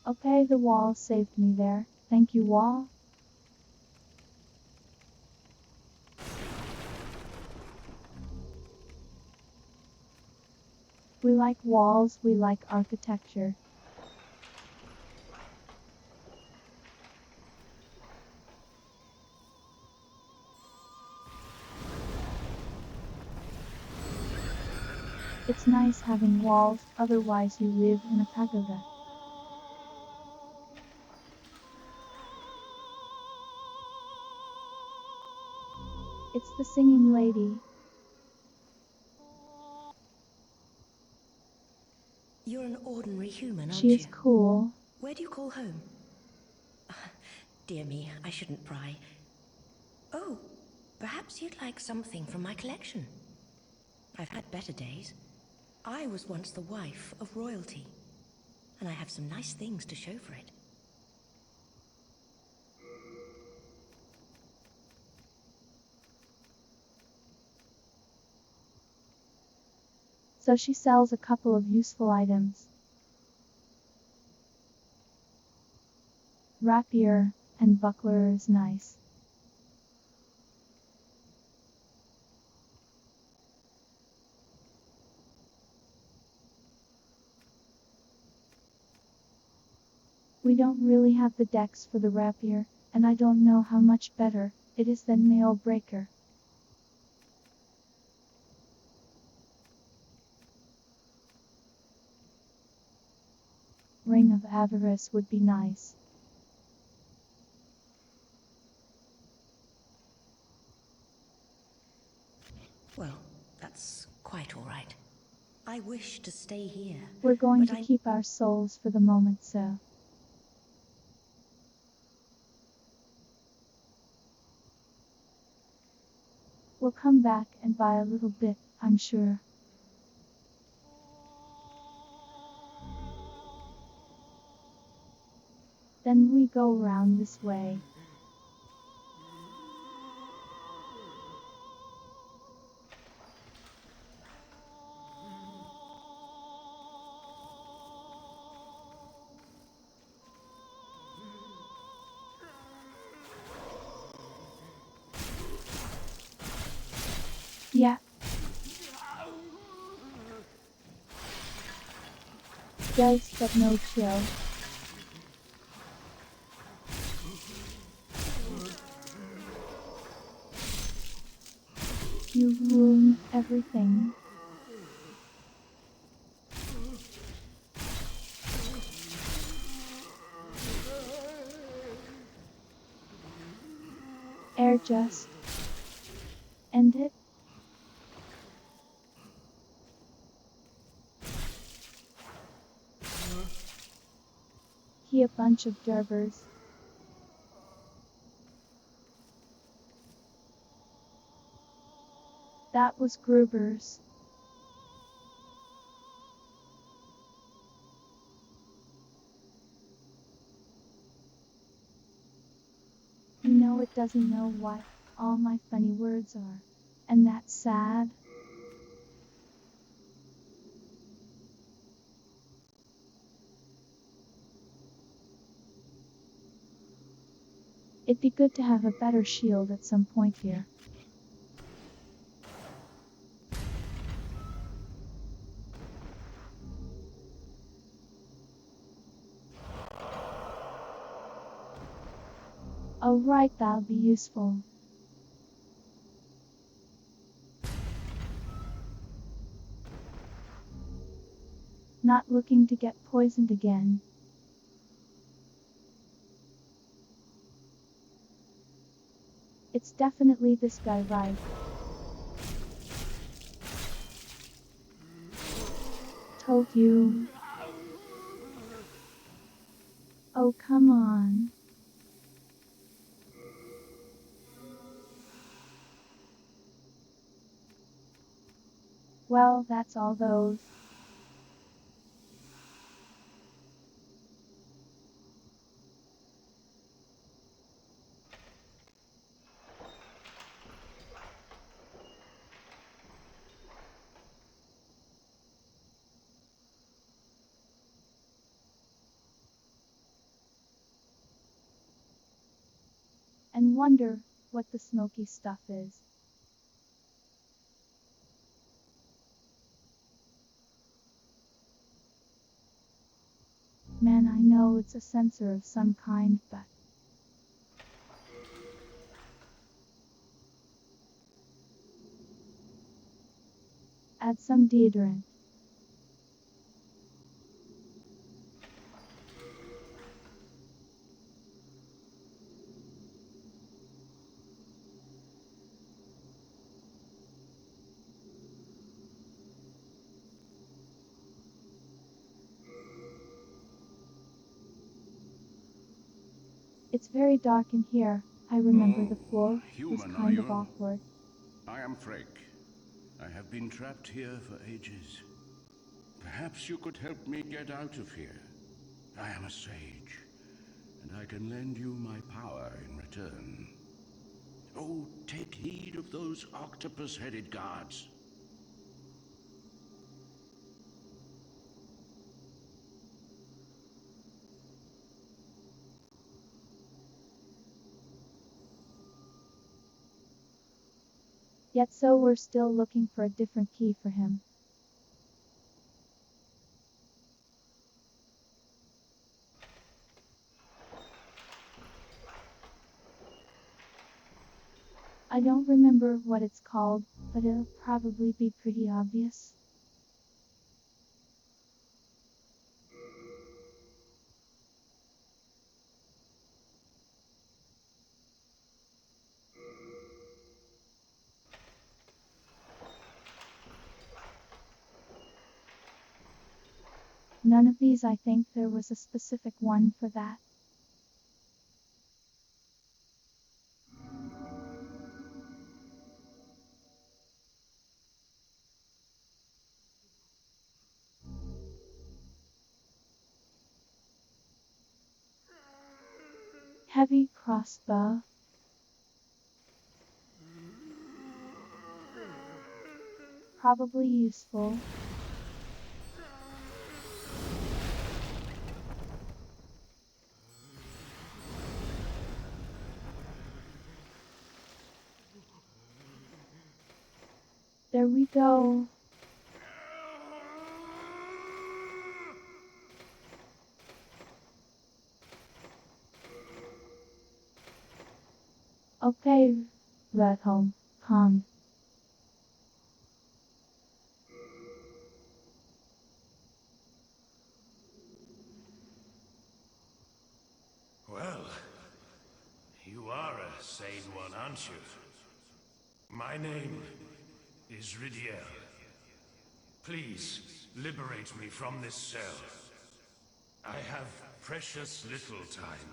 Okay, the wall saved me there. Thank you, wall. We like walls, we like architecture. It's nice having walls, otherwise you live in a pagoda. It's the singing lady. You're an ordinary human, aren't She is you? cool. Where do you call home? Dear me, I shouldn't pry. Oh, perhaps you'd like something from my collection. I've had better days. I was once the wife of royalty, and I have some nice things to show for it. So she sells a couple of useful items. Rapier and buckler is nice. We don't really have the dex for the rapier, and I don't know how much better it is than Mail Breaker. Ring of Avarice would be nice. Well, that's quite all right. I wish to stay here. We're going but to keep our souls for the moment, so. We'll come back and buy a little bit, I'm sure. Then we go round this way. Yeah. Does but no chill. You ruin everything. Air just end it. He a bunch of Derbers. That was Gruber's. You know it doesn't know what all my funny words are. And that's sad. It'd be good to have a better shield at some point here. Oh right, that'll be useful. Not looking to get poisoned again. It's definitely this guy, right? Told you. Oh come on. Well, that's all those. wonder what the smoky stuff is. Man, I know it's a sensor of some kind, but add some deodorant. It's very dark in here. I remember the floor was Human, kind are of you? awkward. I am Frank. I have been trapped here for ages. Perhaps you could help me get out of here. I am a sage, and I can lend you my power in return. Oh, take heed of those octopus-headed guards. Yet so we're still looking for a different key for him. I don't remember what it's called, but it'll probably be pretty obvious. None of these. I think there was a specific one for that. Heavy crossbow. Probably useful. There we go. Okay, Red Home, calm. Well, you are a sane one, aren't you? My name is Ridiel. Please, liberate me from this cell. I have precious little time.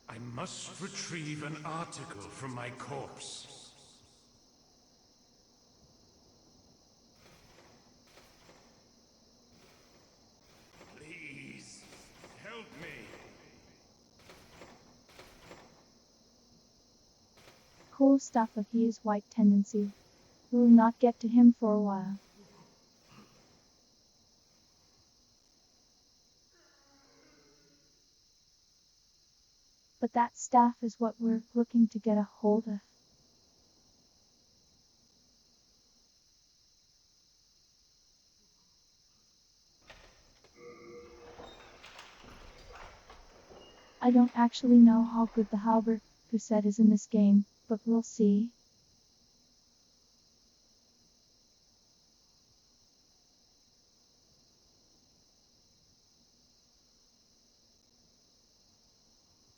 I must retrieve an article from my corpse. Please, help me. Cool stuff of his white tendency. We'll not get to him for a while. But that staff is what we're looking to get a hold of. I don't actually know how good the halberd set is in this game, but we'll see.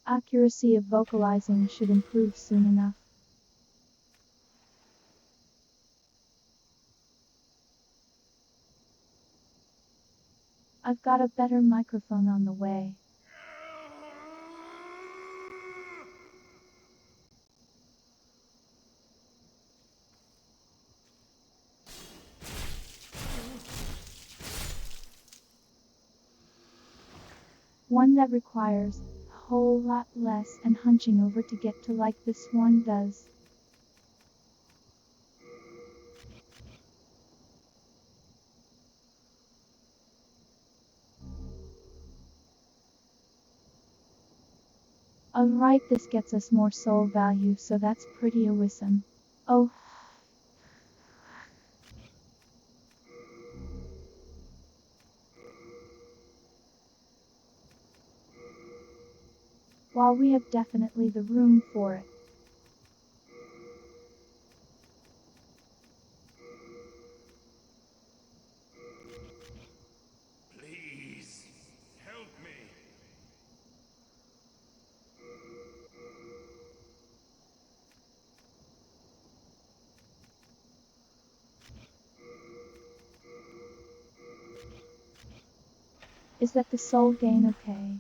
Accuracy of vocalizing should improve soon enough. I've got a better microphone on the way. One that requires a whole lot less and hunching over to get to like this one does. Alright, this gets us more soul value, so that's pretty awesome. Oh. While we have definitely the room for it. Please, help me. Is that the soul gain okay?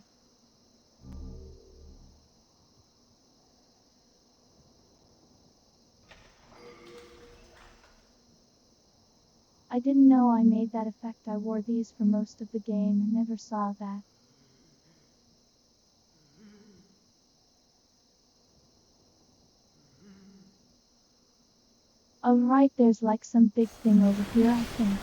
I didn't know I made that effect. I wore these for most of the game and never saw that. Alright, there's like some big thing over here, I think.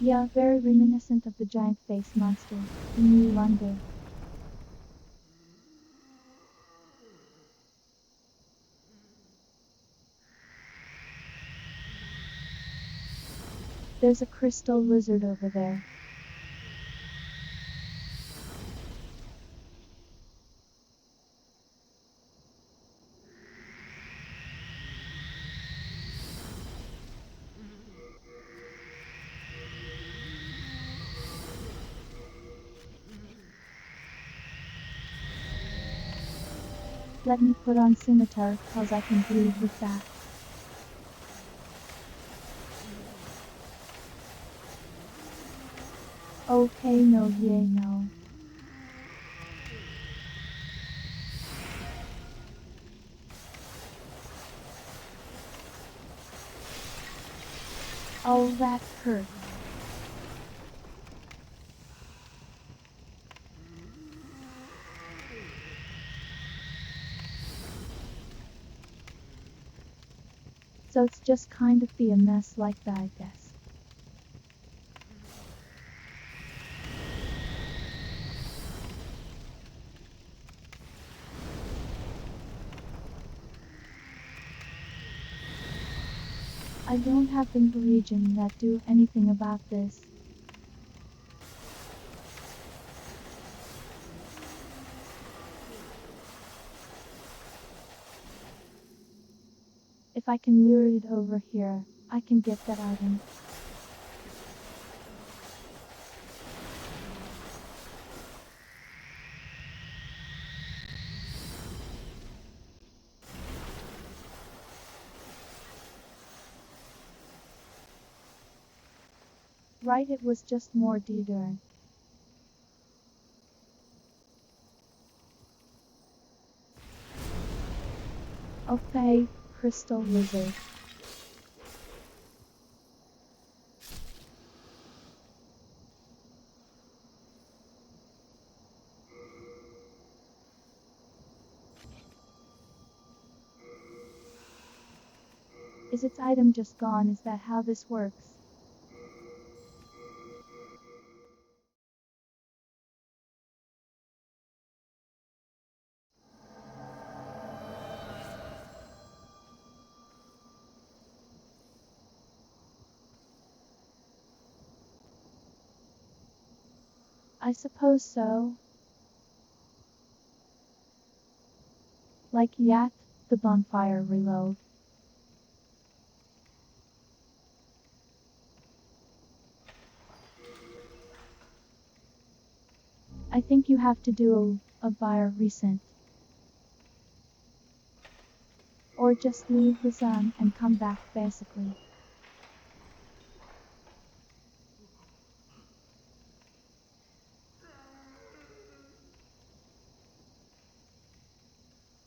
Yeah, very reminiscent of the giant face monster in New London. There's a crystal lizard over there. Let me put on scimitar, cause I can bleed with that. Okay, no, yay, no. Oh, that hurt. So it's just kind of be a mess like that, I guess. I don't have the region that do anything about this. If I can lure it over here, I can get that item. Right, it was just more Dedurn. Okay, crystal lizard. Is its item just gone? Is that how this works? I suppose so. Like Yak, the bonfire reload. I think you have to do a buyer recent. Or just leave the zone and come back basically.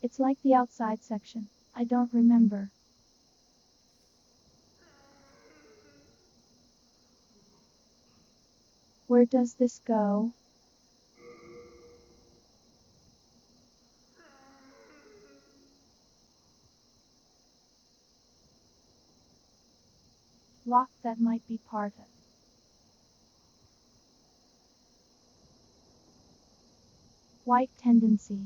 It's like the outside section. I don't remember. Where does this go? Lock that might be part of. White tendency.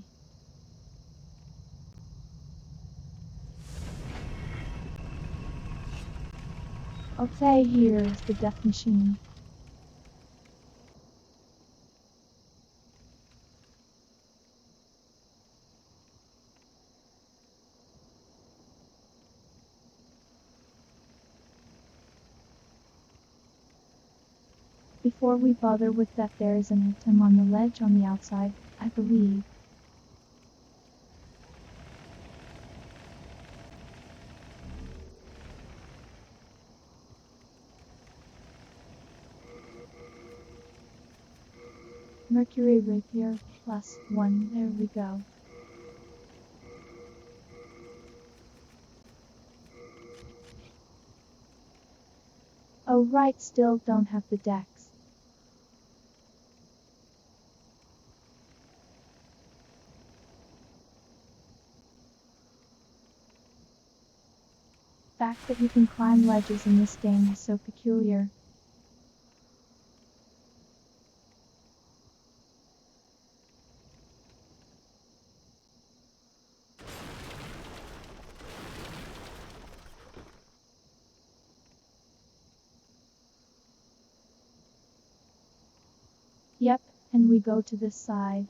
Okay, here is the death machine. Before we bother with that, there is an item on the ledge on the outside, I believe. Mercury rapier, +1, there we go. Oh right, still don't have the dex. The fact that you can climb ledges in this game is so peculiar. Yep, and we go to this side.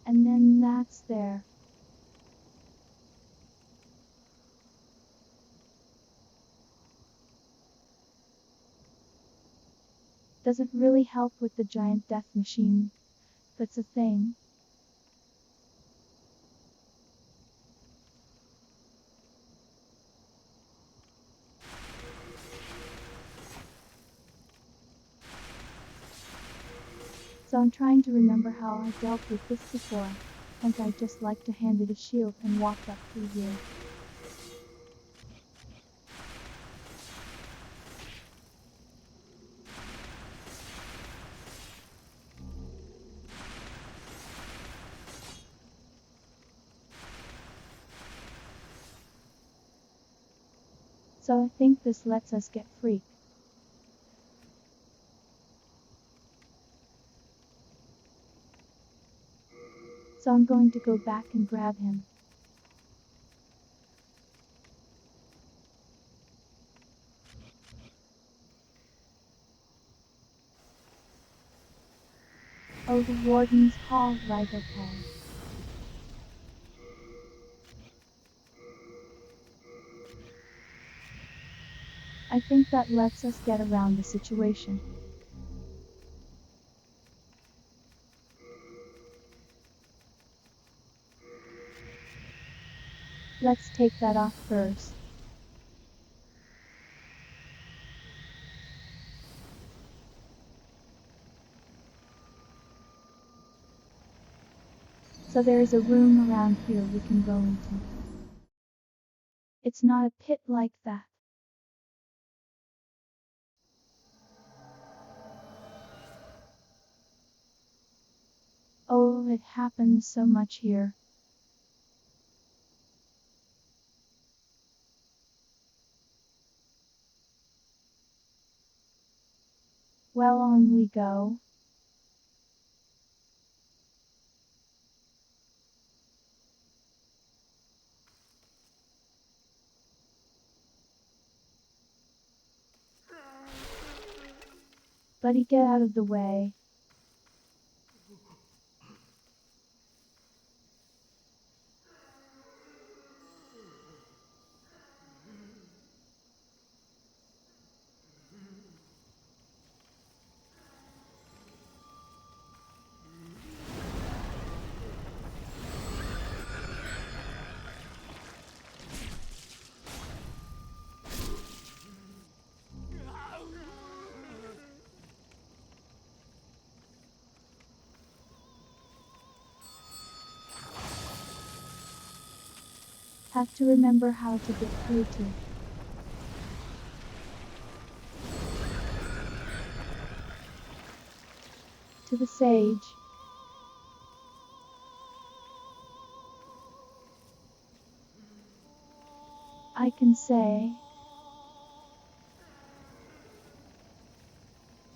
And then that's there. Doesn't really help with the giant death machine. That's a thing. So I'm trying to remember how I dealt with this before. I think I just like to hand it a shield and walk up through here. So I think this lets us get free. So I'm going to go back and grab him. Oh, the Warden's Hall, right, okay. I think that lets us get around the situation. Let's take that off first. So there is a room around here we can go into. It's not a pit like that. Oh, it happens so much here. Well, on we go. Buddy, get out of the way. Have to remember how to get through to. To the sage. I can say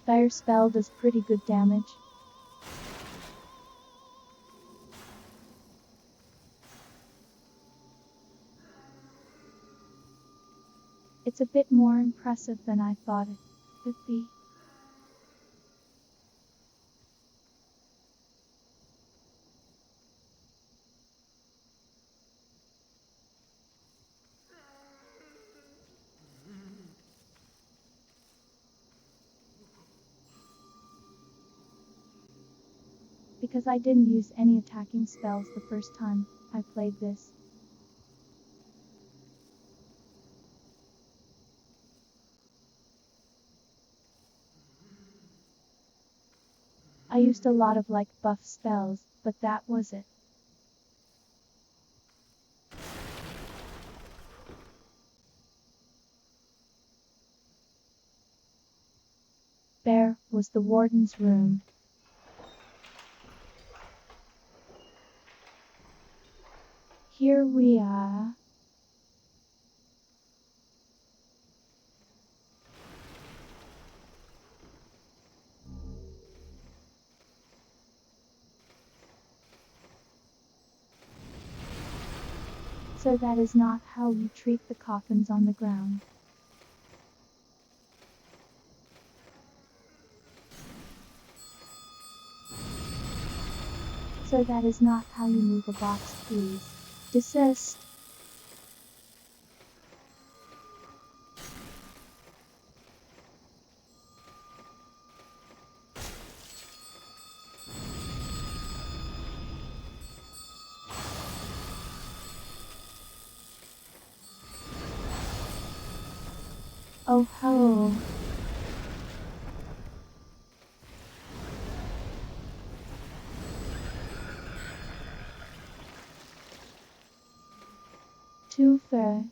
fire spell does pretty good damage. It's a bit more impressive than I thought it would be. Because I didn't use any attacking spells the first time I played this. I used a lot of like buff spells, but that was it. There was the warden's room. Here we are. So that is not how you treat the coffins on the ground. So that is not how you move a box, please. Desist. Oh, hello. Too fair.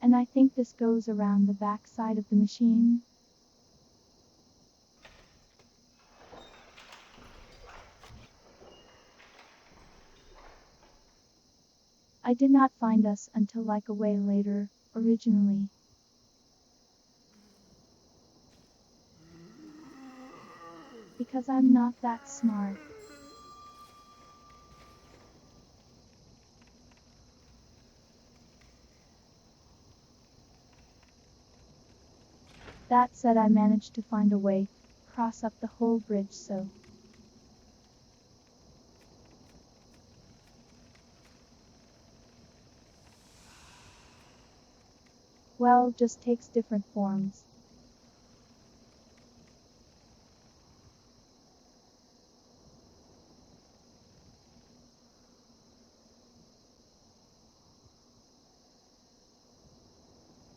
And I think this goes around the back side of the machine. I did not find us until like a way later, originally. Because I'm not that smart. That said, I managed to find a way to cross up the whole bridge, so. Well, just takes different forms.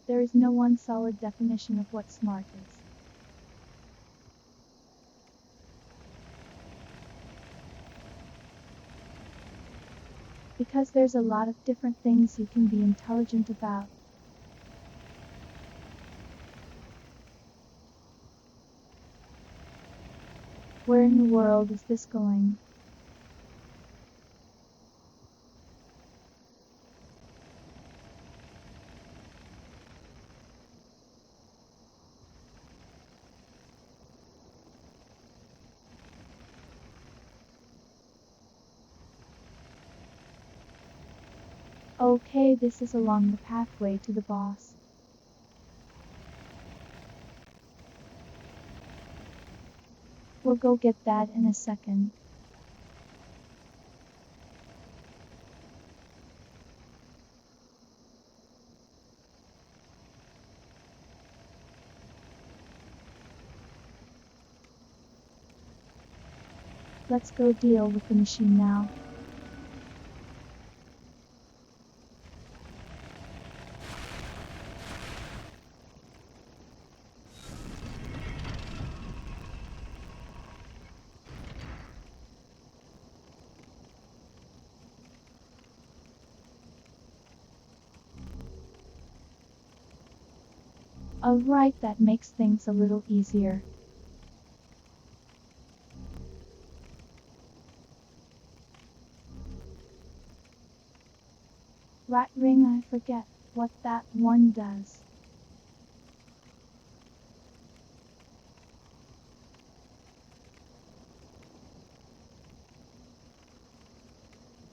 There is no one solid definition of what smart is. Because there's a lot of different things you can be intelligent about. Where in the world is this going? Okay, this is along the pathway to the boss. We'll go get that in a second. Let's go deal with the machine now. Alright, that makes things a little easier. Rat ring, I forget what that one does.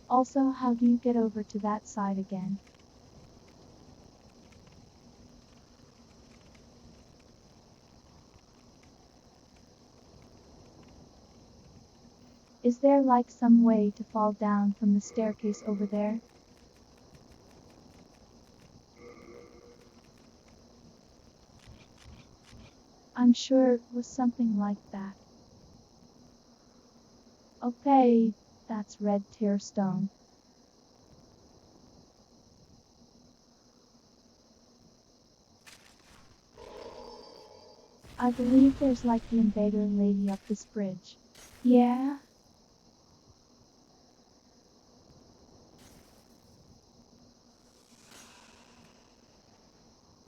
Also, how do you get over to that side again? Is there like some way to fall down from the staircase over there? I'm sure it was something like that. Okay, that's red tear stone. I believe there's like the invader lady up this bridge. Yeah?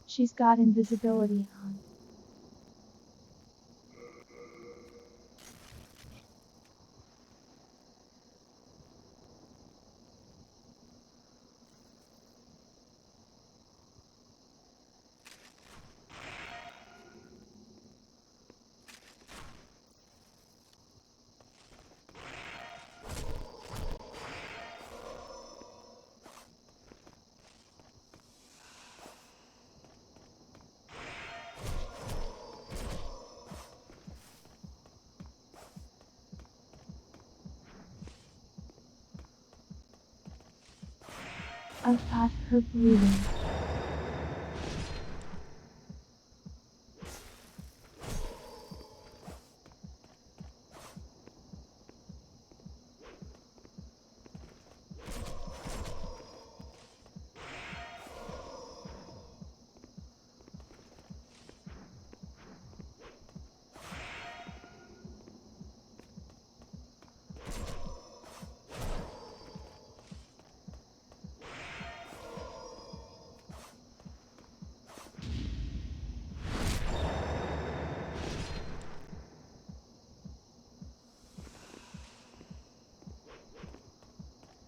She's got invisibility on. I've got her breathing.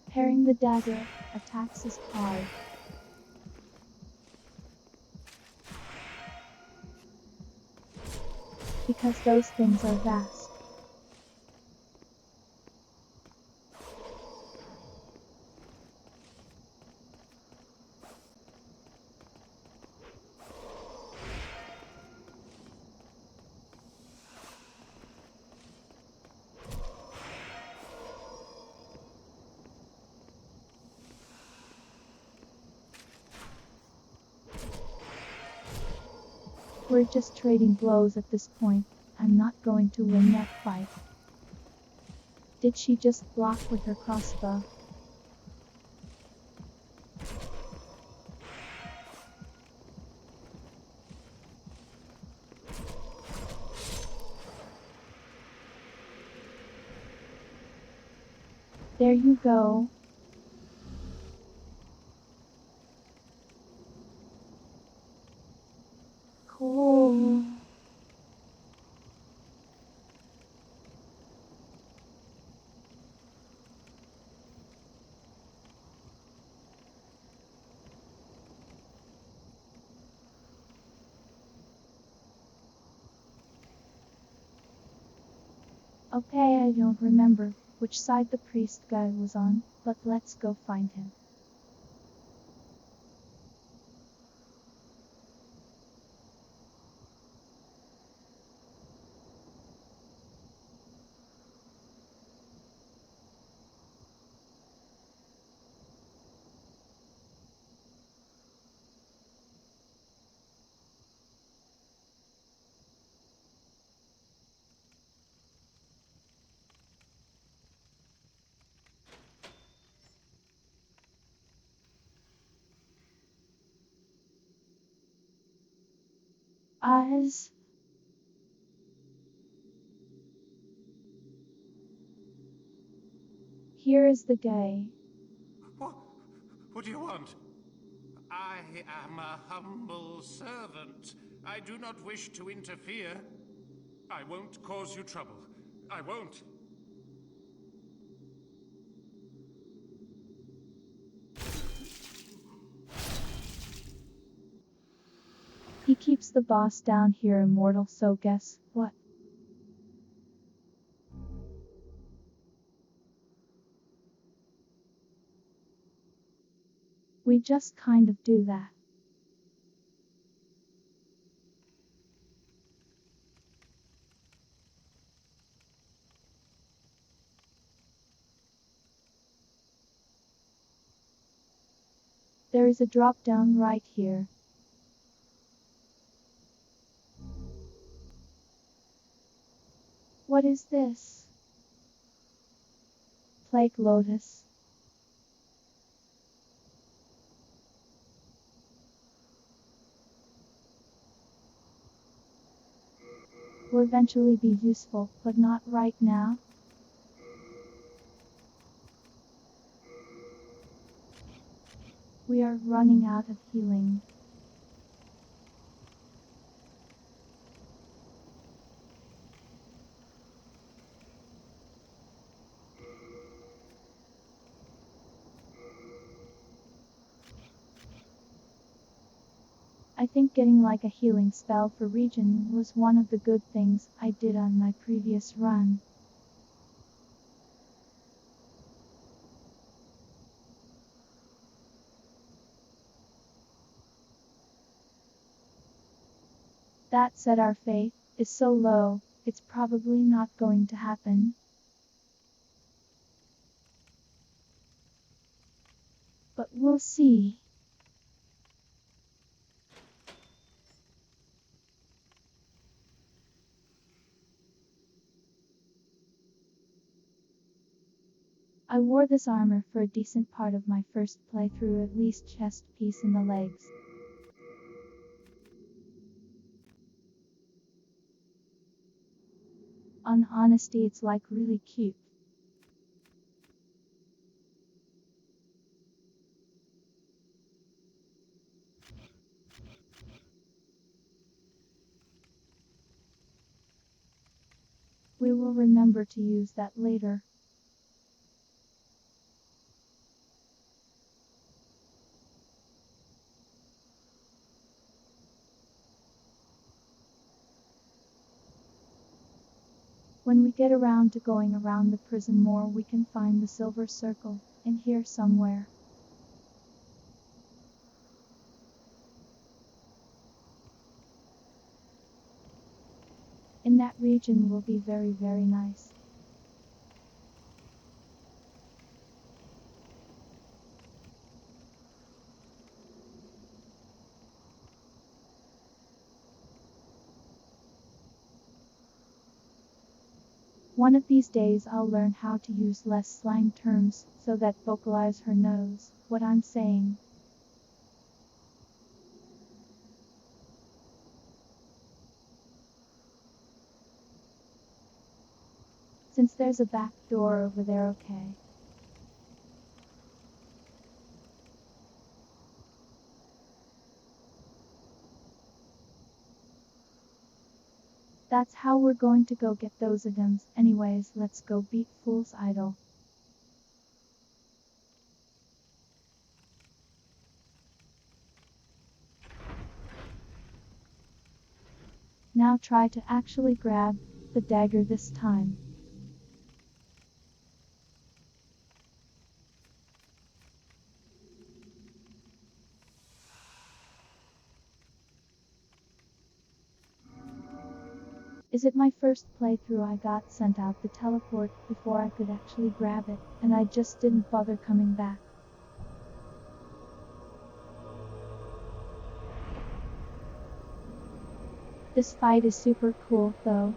Parrying the dagger attacks is hard. Because those things are vast. We're just trading blows at this point. I'm not going to win that fight. Did she just block with her crossbow? There you go. Cool. Okay, I don't remember which side the priest guy was on, but let's go find him. Eyes. Here is the guy. What do you want? I am a humble servant I do not wish to interfere. I won't cause you trouble. I won't. He keeps the boss down here immortal, so guess what? We just kind of do that. There is a drop down right here. What is this? Plague Lotus. Will eventually be useful, but not right now. We are running out of healing. I think getting like a healing spell for regen was one of the good things I did on my previous run. That said, our faith is so low, it's probably not going to happen. But we'll see. I wore this armor for a decent part of my first playthrough, at least chest piece in the legs. On honesty, it's like really cute. We will remember to use that later. When we get around to going around the prison more, we can find the silver circle in here somewhere. In that region will be very, very nice. One of these days I'll learn how to use less slang terms so that VocAlice knows what I'm saying. Since there's a back door over there, okay. That's how we're going to go get those items. Anyways, let's go beat Fool's Idol. Now try to actually grab the dagger this time. Is it my first playthrough? I got sent out the teleport before I could actually grab it, and I just didn't bother coming back. This fight is super cool though.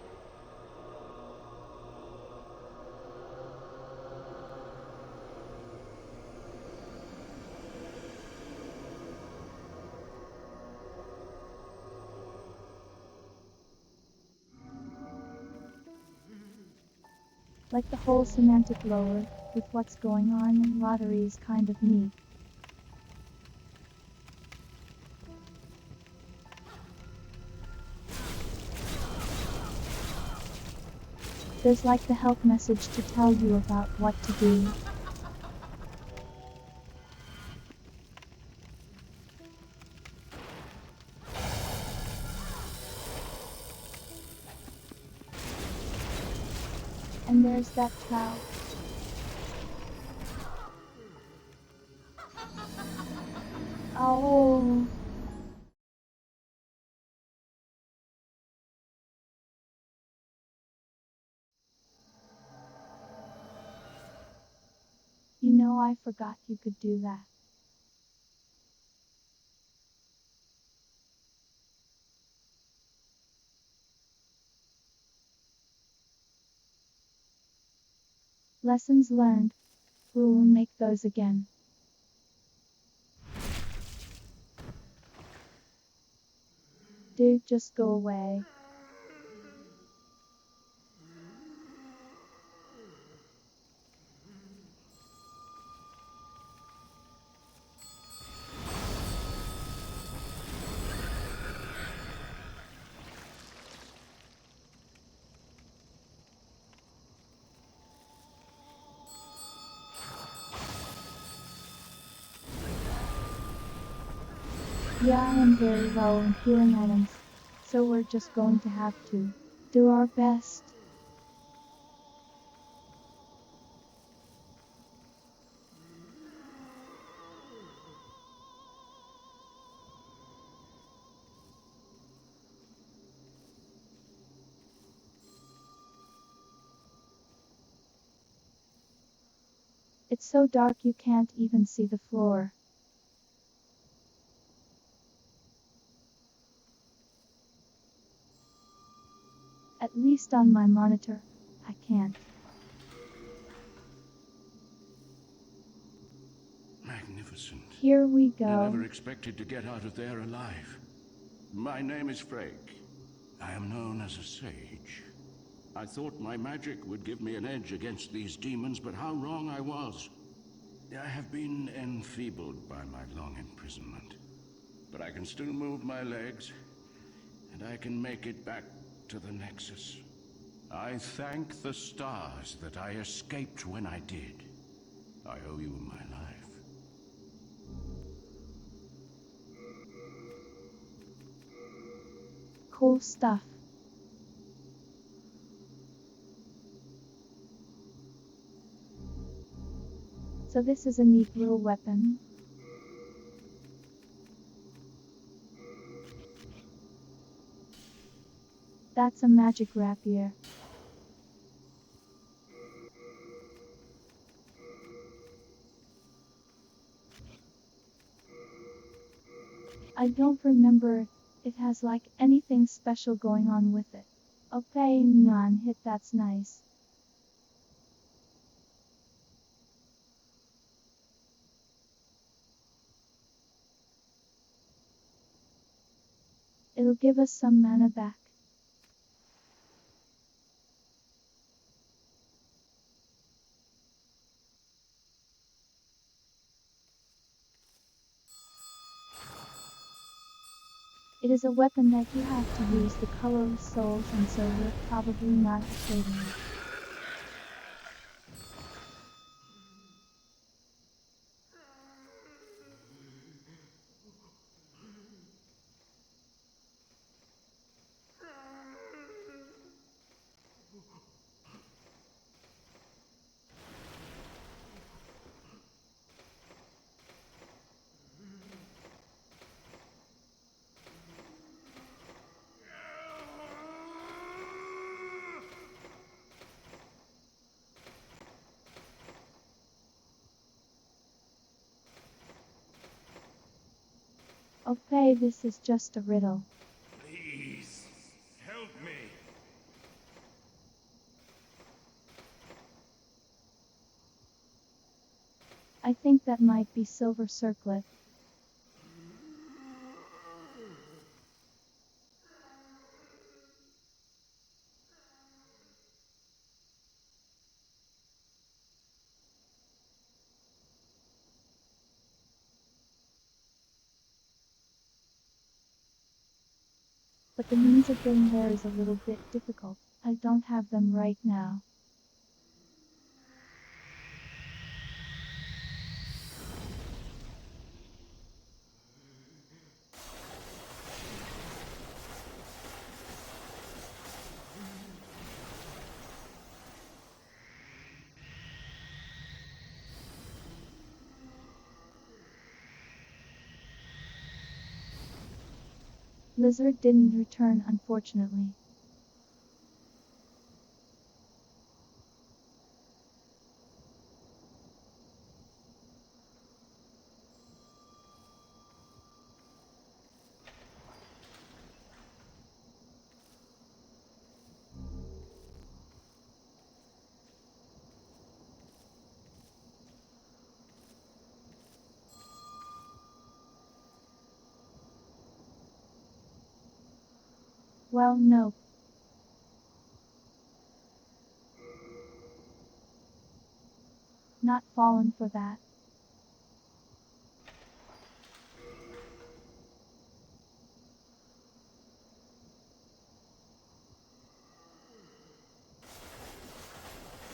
Like the whole semantic lower with what's going on in lottery is kind of neat. There's like the help message to tell you about what to do. And there's that trout. Oh. You know, I forgot you could do that. Lessons learned. We will make those again. Dude, just go away. Yeah, I am very low in healing items, so we're just going to have to do our best. It's so dark you can't even see the floor. At least on my monitor, I can't. Magnificent. Here we I go. never expected to get out of there alive. My name is Frake. I am known as a sage. I thought my magic would give me an edge against these demons, but how wrong I was. I have been enfeebled by my long imprisonment, but I can still move my legs, and I can make it back to the Nexus. I thank the stars that I escaped when I did. I owe you my life. Cool stuff. So this is a neat little weapon. That's a magic rapier. I don't remember it has like anything special going on with it. Okay, non hit, that's nice. It'll give us some mana back. It is a weapon that you have to use the colorless souls, and so we're probably not upgrading it. Okay, this is just a riddle. Please, help me. I think that might be Silver Circlet. But the means of getting there is a little bit difficult. I don't have them right now. Lizard didn't return, unfortunately. Well, no. Not fallen for that.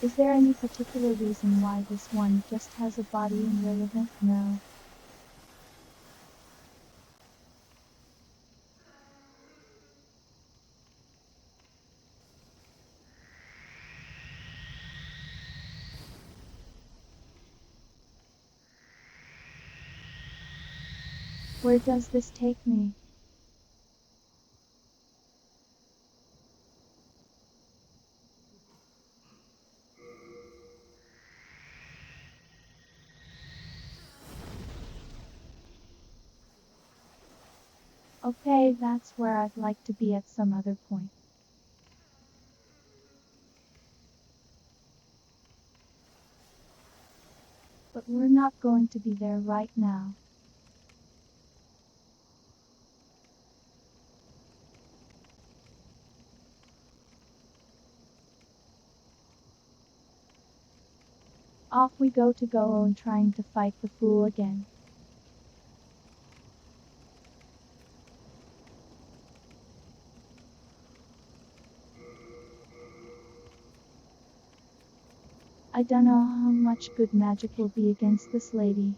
Is there any particular reason why this one just has a body irrelevant? No. Where does this take me? Okay, that's where I'd like to be at some other point. But we're not going to be there right now. Off we go to go on trying to fight the fool again. I don't know how much good magic will be against this lady.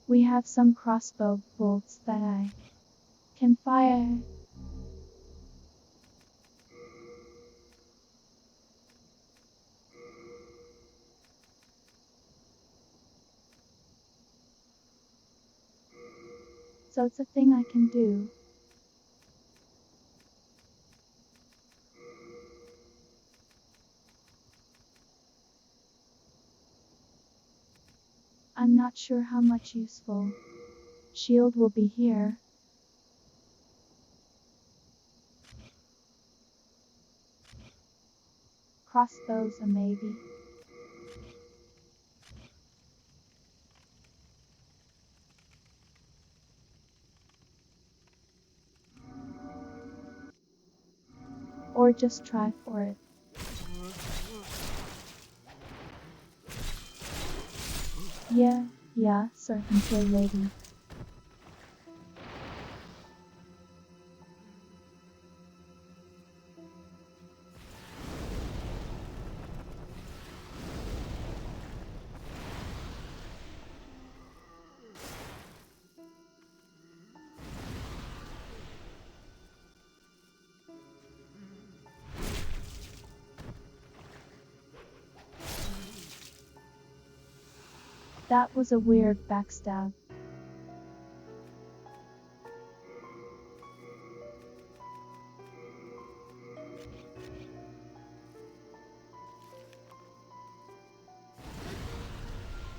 We have some crossbow bolts that I can fire. So it's a thing I can do. I'm not sure how much useful shield will be here. Crossbows a maybe. Or just try for it. Yeah, certainly, lady. That was a weird backstab.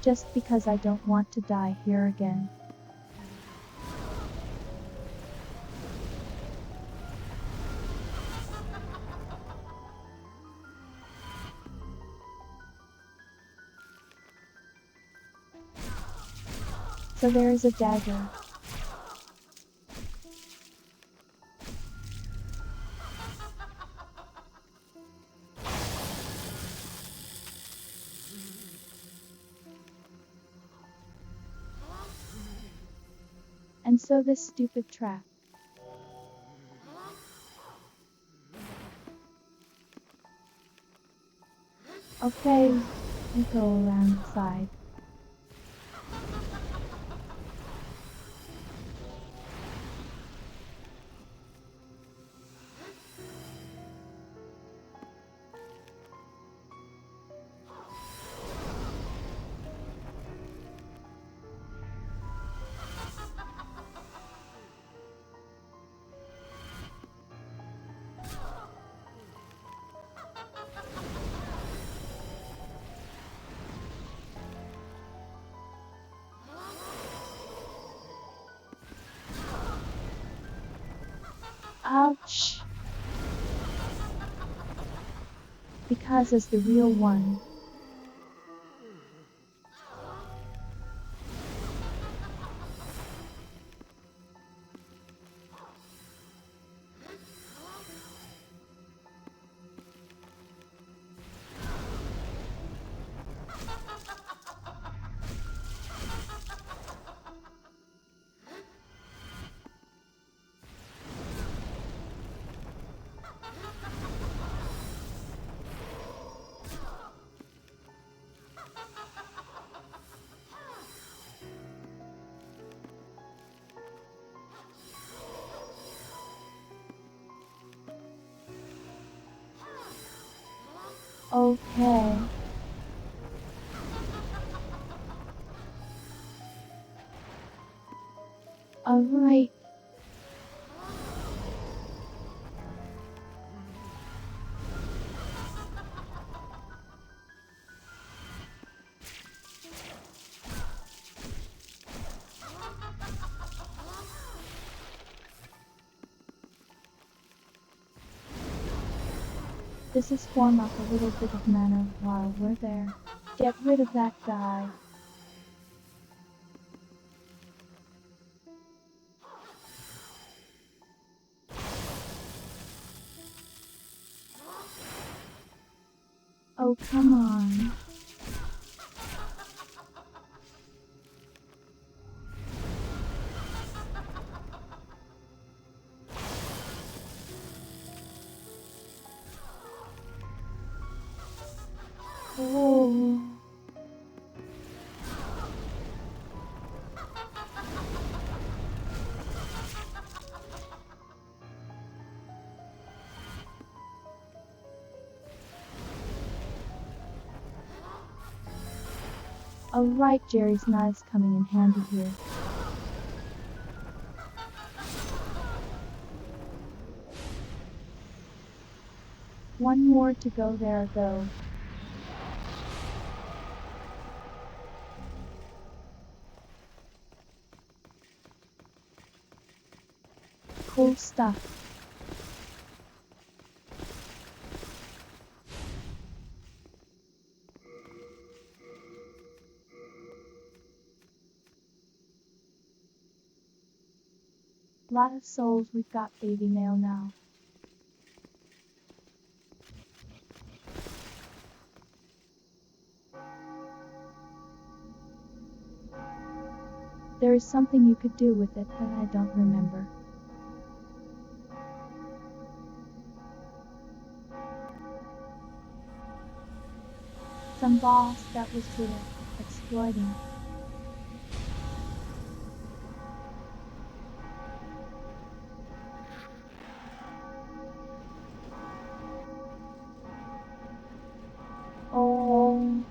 Just because I don't want to die here again. So there is a dagger. And so this stupid trap. Okay, we go around the side. Ouch! Because as the real one. Okay. Alright. This is form up a little bit of mana while we're there. Get rid of that guy. Oh, come on. Oh. Alright, Jerry's knives coming in handy here. One more to go there though. Cool stuff. Lot of souls, we've got baby mail now. There is something you could do with it that I don't remember. Some boss that was good at exploiting. Oh.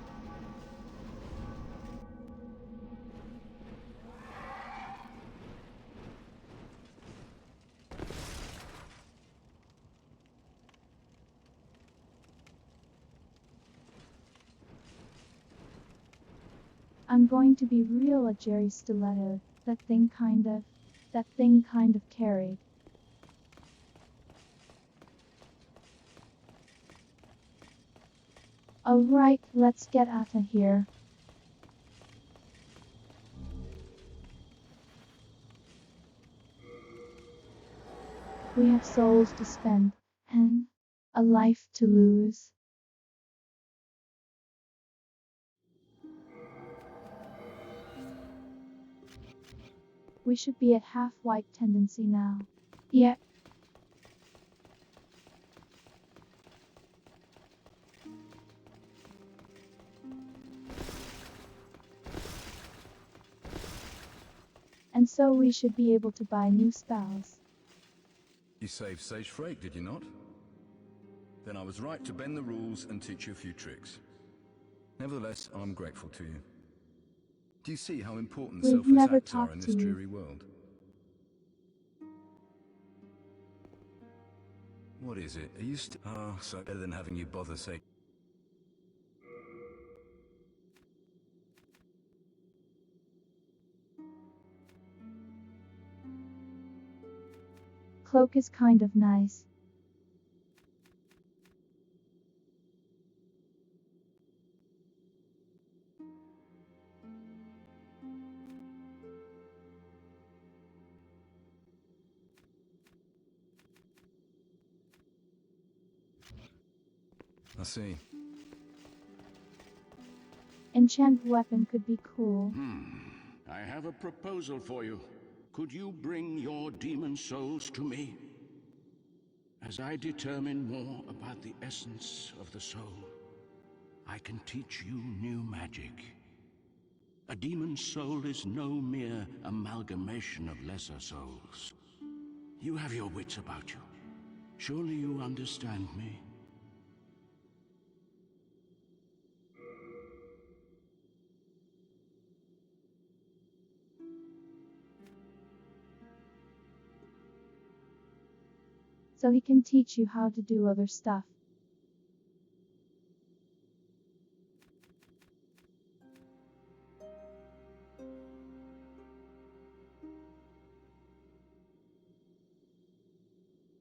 I'm going to be real at Jerry's stiletto. That thing kind of carried. Alright, let's get out of here. We have souls to spend, and a life to lose. We should be at half white tendency now. Yeah. And so we should be able to buy new spells. You saved Sage Frake, did you not? Then I was right to bend the rules and teach you a few tricks. Nevertheless, I'm grateful to you. Do you see how important We've selfless never acts are talked in to this you. dreary world? What is it? Are you still... Oh, so better than having you bother say... Cloak is kind of nice. I see. Enchant weapon could be cool. I have a proposal for you. Could you bring your demon souls to me? As I determine more about the essence of the soul, I can teach you new magic. A demon soul is no mere amalgamation of lesser souls. You have your wits about you. Surely you understand me? So he can teach you how to do other stuff.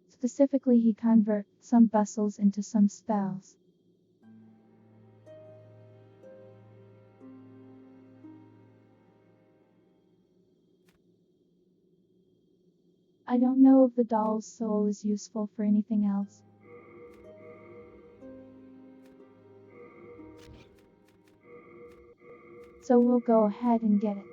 Specifically, he converts some vessels into some spells. I don't know if the doll's soul is useful for anything else. So we'll go ahead and get it.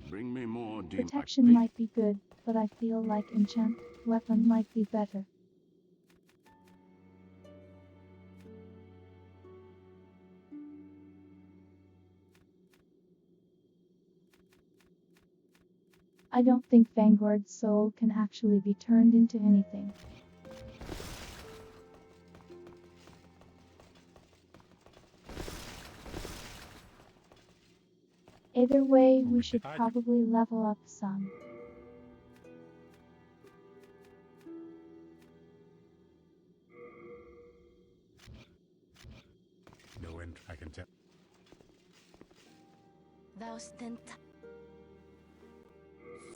Bring me more demon... Protection might be good, but I feel like enchant weapon might be better. I don't think Vanguard's soul can actually be turned into anything. Either way, we should probably level up some. No end, I can tell. Thou stand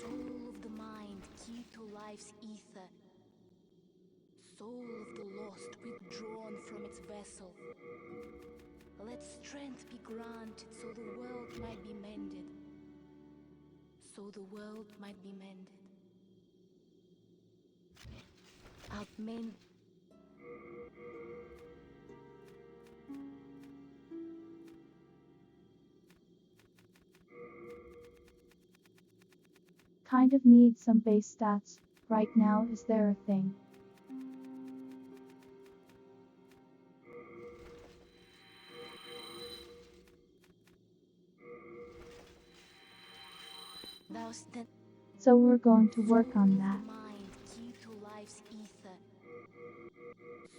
soul of the mind, key to life's ether. Soul of the lost, withdrawn from its vessel. Let strength be granted so the world might be mended. So the world might be mended. Outmend. Kind of need some base stats. Right now, is there a thing? Thou stand So we're going to work on that. mind, key to life's ether.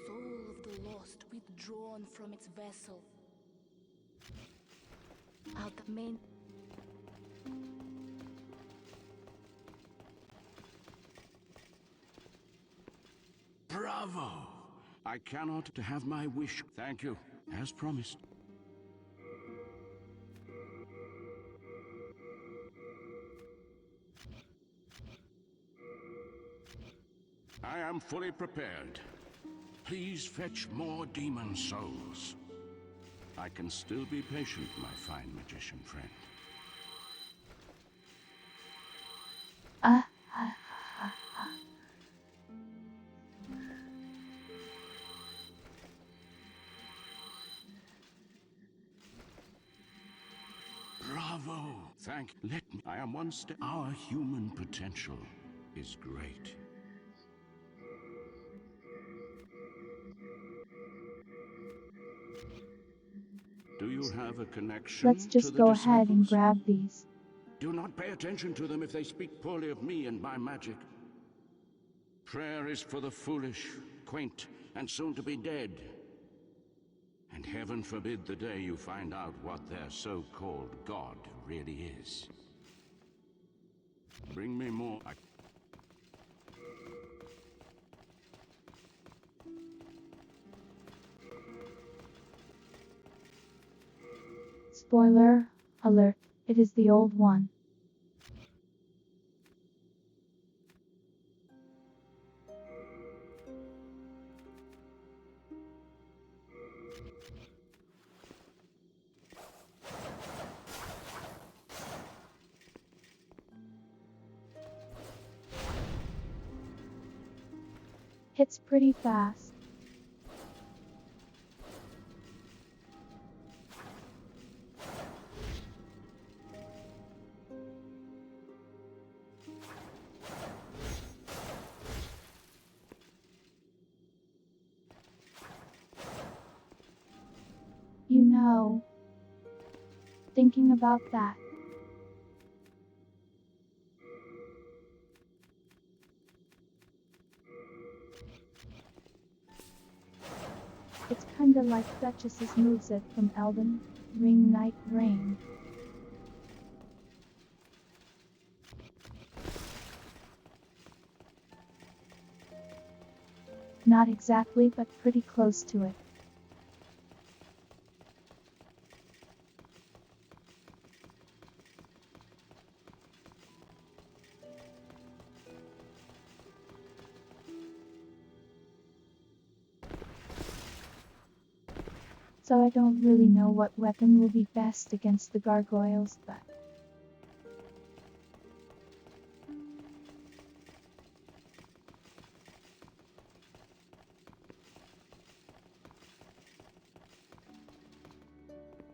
Soul of the lost, withdrawn from its vessel. Outmend. Bravo! I cannot have my wish. Thank you, as promised. I am fully prepared. Please fetch more demon souls. I can still be patient, my fine magician friend. Bravo! Let me. I am one step. Our human potential is great. Do you have a connection Let's to just the go ahead and disciples? grab these. Do not pay attention to them if they speak poorly of me and my magic. Prayer is for the foolish, quaint, and soon to be dead. And heaven forbid the day you find out what their so-called God really is. Bring me more. Spoiler alert, it is the old one. Hits pretty fast. You know, thinking about that. It's kinda like Duchess's moveset from Elden Ring Night Rain. Not exactly, but pretty close to it. So I don't really know what weapon will be best against the gargoyles, but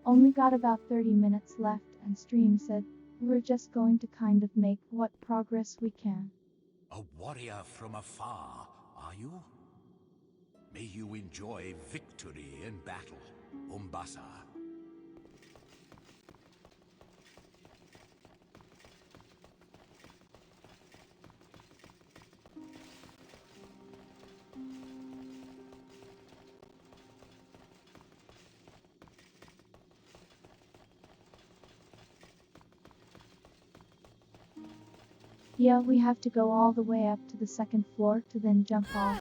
only got about 30 minutes left, and stream said we're just going to kind of make what progress we can. A warrior from afar, are you? May you enjoy victory in battle, Umbasa. Yeah, we have to go all the way up to the second floor to then jump off.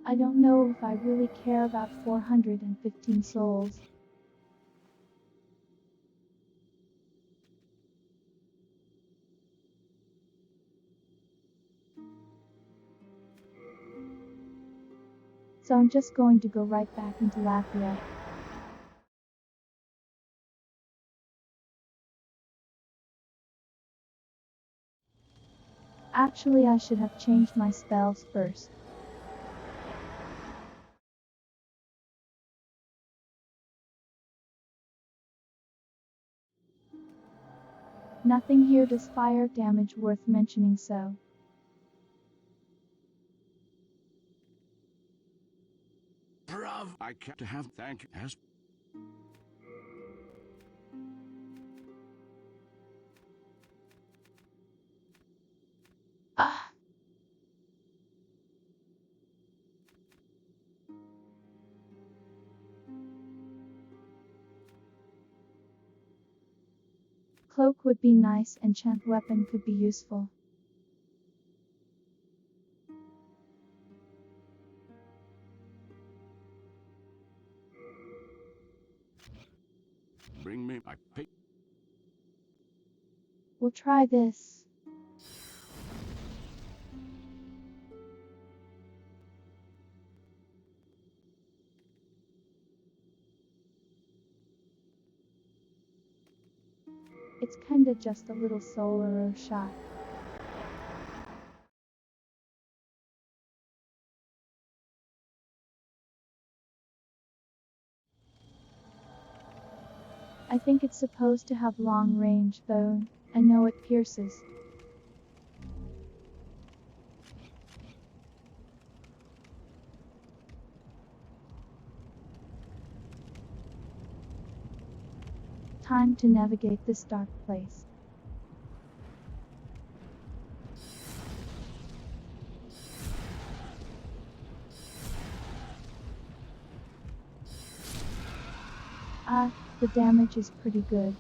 I don't know if I really care about 415 souls. So I'm just going to go right back into Latvia. Actually, I should have changed my spells first. Nothing here does fire damage worth mentioning, so Bravo! I can't have thank as. Cloak would be nice, enchant weapon could be useful. Bring me. I pay. We'll try this. It's kinda just a little soul arrow shot. I think it's supposed to have long range though. I know it pierces. Time to navigate this dark place. Ah, the damage is pretty good.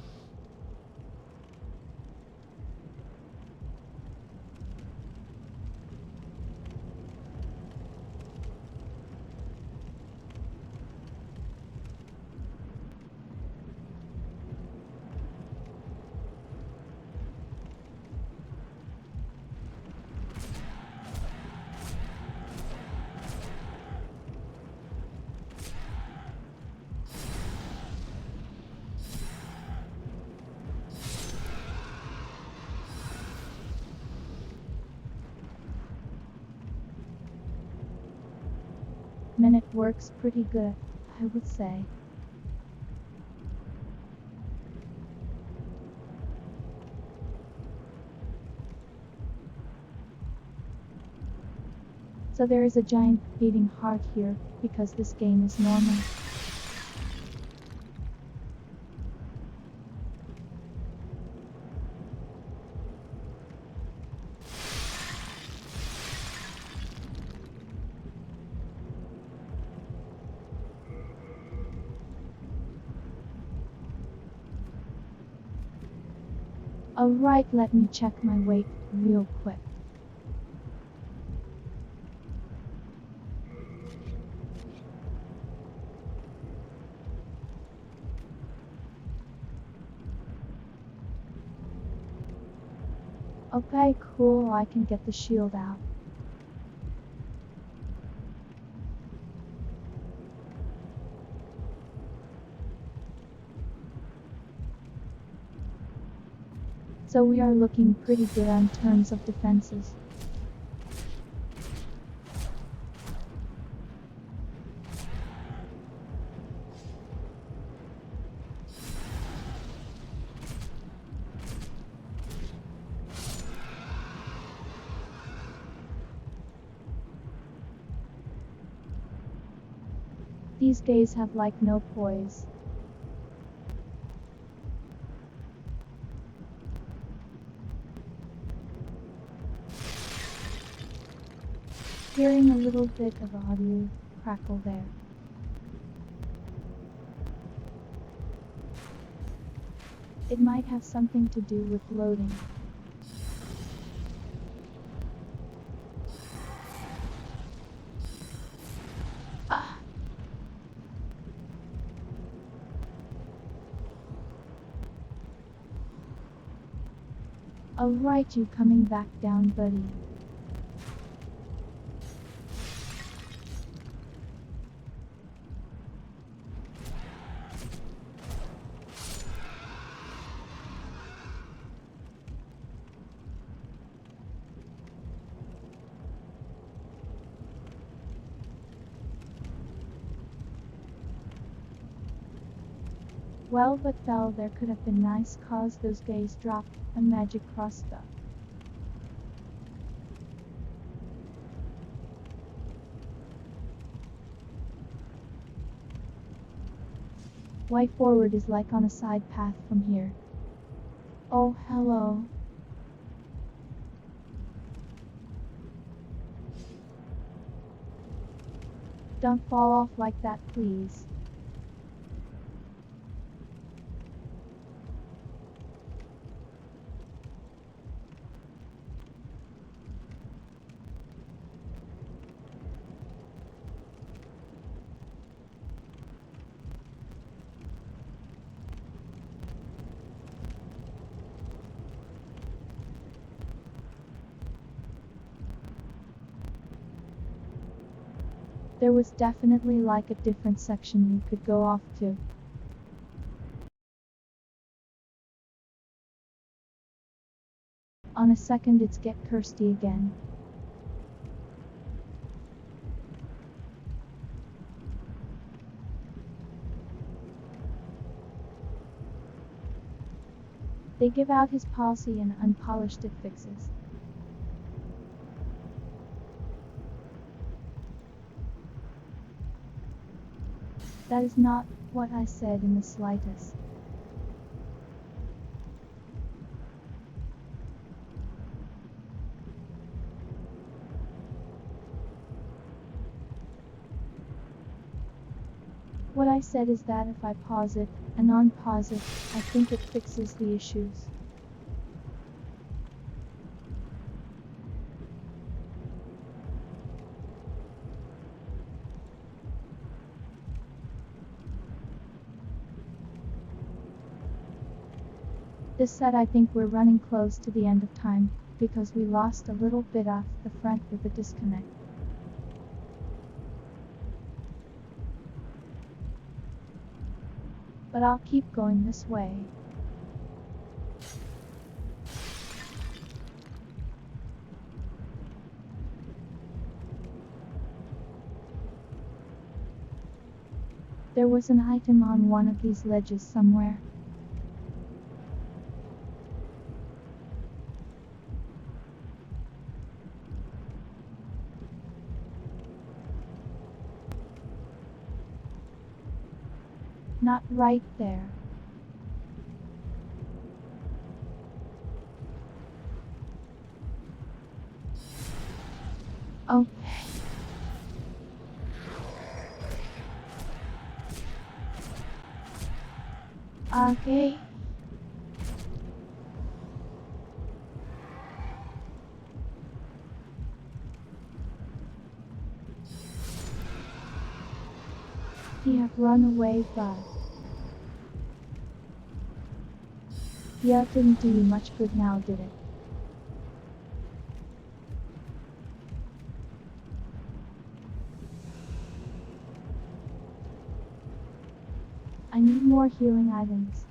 Minute works pretty good, I would say. So there is a giant beating heart here, because this game is normal. Alright, let me check my weight real quick. Okay, cool, I can get the shield out. So we are looking pretty good in terms of defenses. These days have like no poise. Hearing a little bit of audio crackle there. It might have something to do with loading. Ah. Alright, you coming back down, buddy. Well, but fell there could have been nice cause those guys dropped a magic crossbow. Way forward is like on a side path from here. Oh, hello. Don't fall off like that, please. There was definitely like a different section you could go off to. On a second it's get cursedy again. They give out his policy and unpolished it fixes. That is not what I said in the slightest. What I said is that if I pause it and unpause it, I think it fixes the issues. This said, I think we're running close to the end of time, because we lost a little bit off the front with the disconnect. But I'll keep going this way. There was an item on one of these ledges somewhere. Not right there. Okay. Okay. He have run away, but yeah, didn't do you much good now, did it? I need more healing items.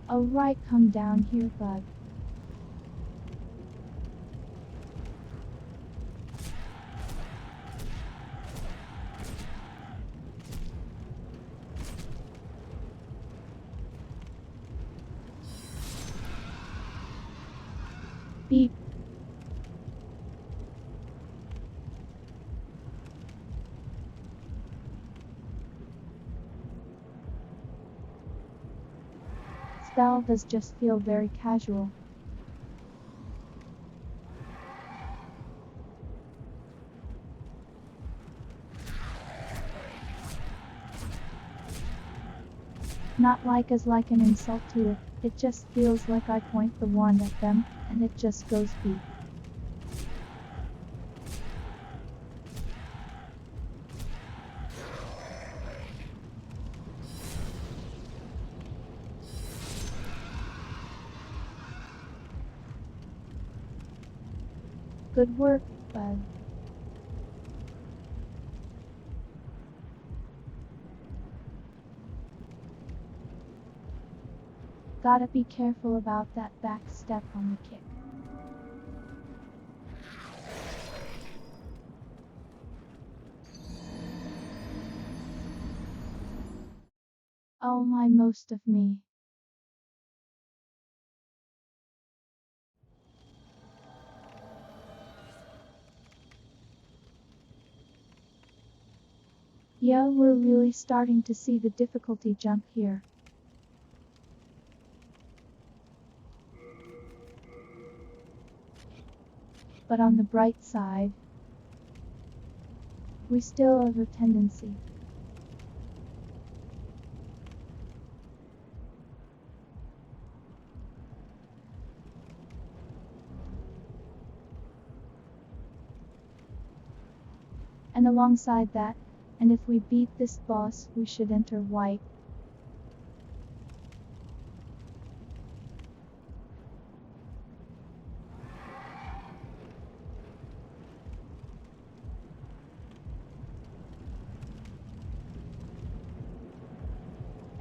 Alright, come down here, bud. Beep. Spell does just feel very casual. Not like as like an insult to it, it just feels like I point the wand at them, and it just goes beep. Good work, bud. Gotta be careful about that back step on the kick. Oh my, most of me. Yeah, we're really starting to see the difficulty jump here. But on the bright side, we still have a tendency. And alongside that, and if we beat this boss, we should enter white.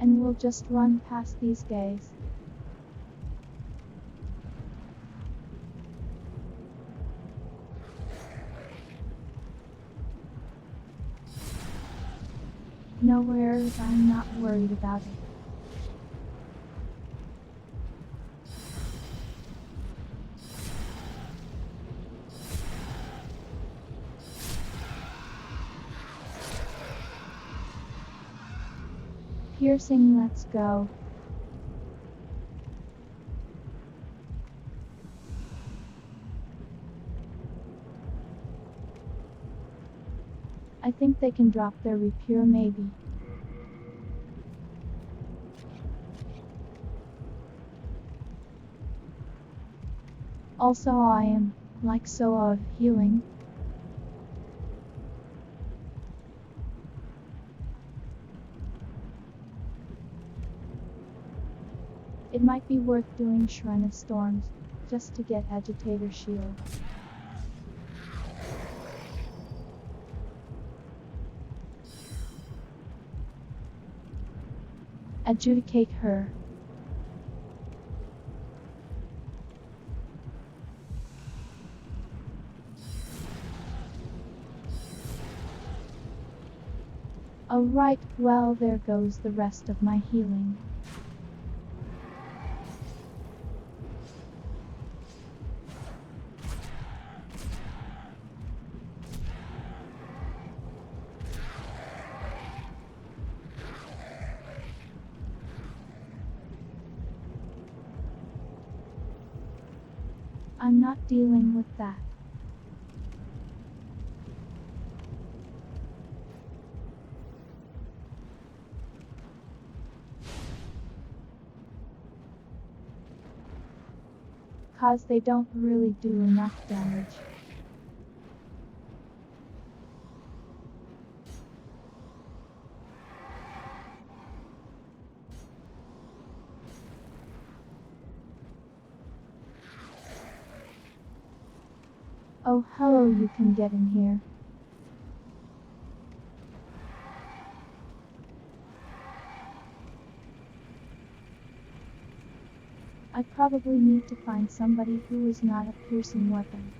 And we'll just run past these guys. nowhere, I'm not worried about it. Piercing, let's go. I think they can drop their repair maybe. Also I am, like so of healing. It might be worth doing Shrine of Storms, just to get Agitator Shield. Adjudicate her. Alright, well there goes the rest of my healing. I'm not dealing with that. Cause they don't really do enough damage. Oh hello, you can get in here. I probably need to find somebody who is not a piercing weapon.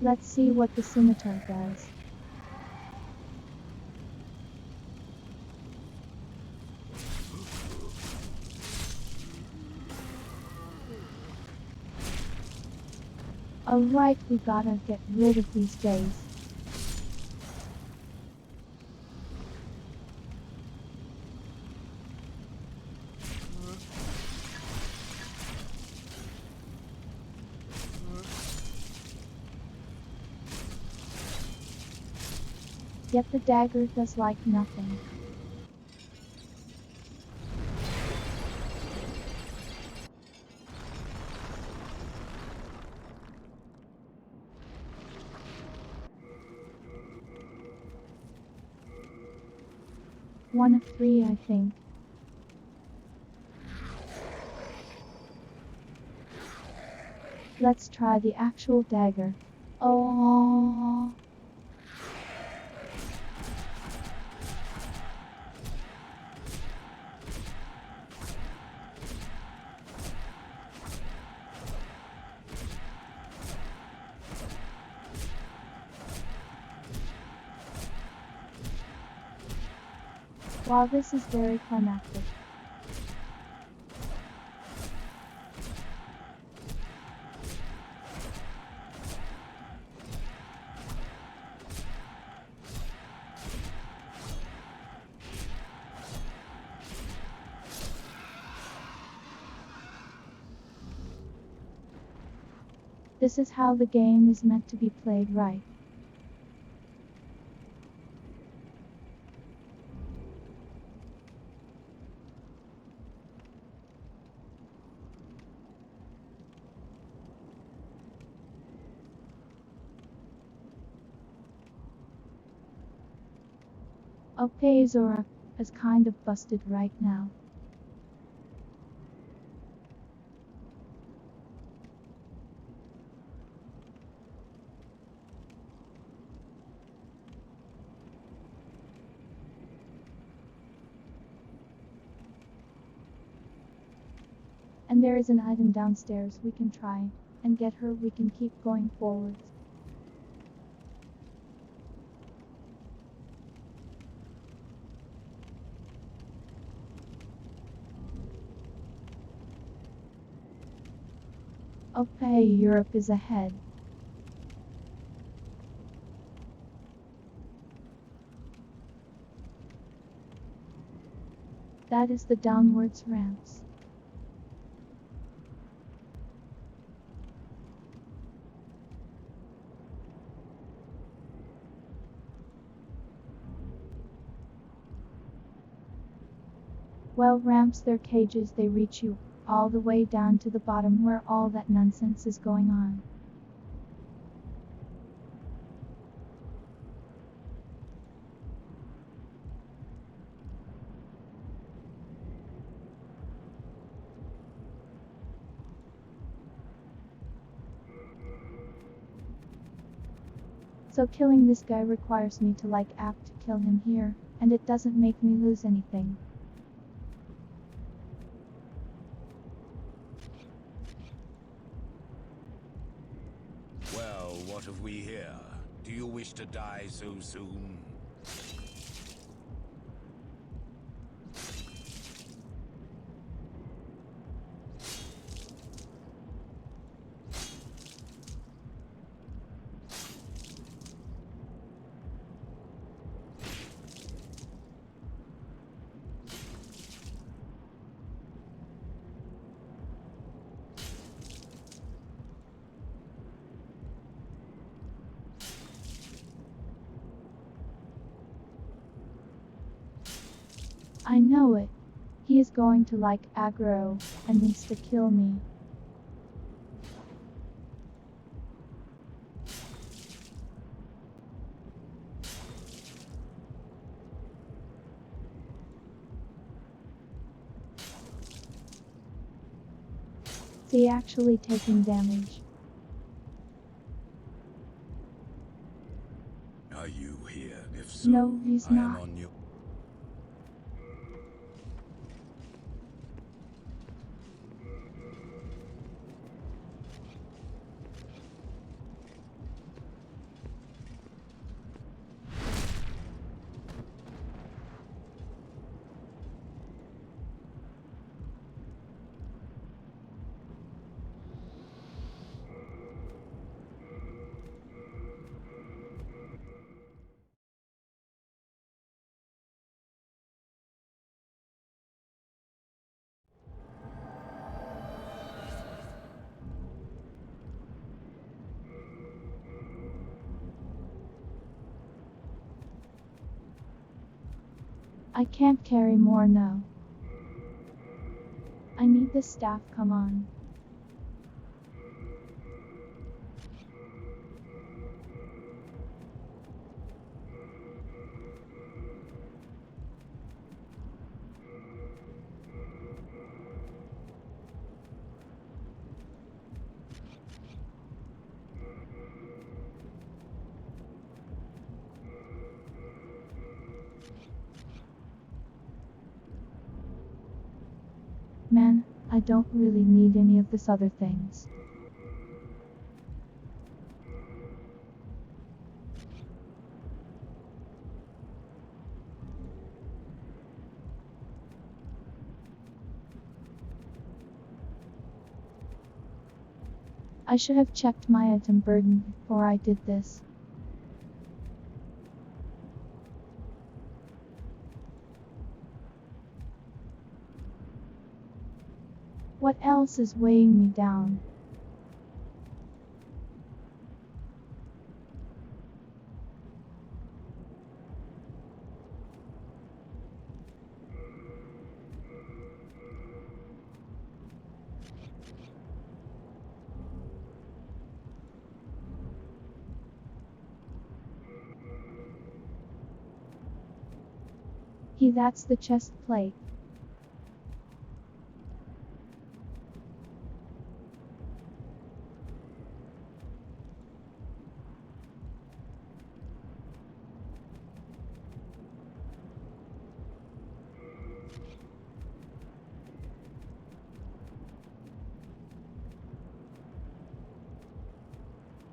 Let's see what the scimitar does. Alright, we gotta get rid of these guys. Yet the dagger does like nothing. One of 3, I think. Let's try the actual dagger. Oh. Wow, this is very climactic. This is how the game is meant to be played, right? Okay, Zora is kind of busted right now. And there is an item downstairs we can try. and get her, we can keep going forward. Okay, Europe is ahead. That is the downwards ramps. Well, ramps their cages, they reach you all the way down to the bottom where all that nonsense is going on. So killing this guy requires me to apt to kill him here, and it doesn't make me lose anything. Well, what have we here? Do you wish to die so soon? I know it. He is going to aggro and needs to kill me. Is he actually taking damage? Are you here? If so, No, he's I not. am on your... I can't carry more now. I need the staff, come on. Man, I don't really need any of this other things. I should have checked my item burden before I did this. What else is weighing me down? That's the chest plate.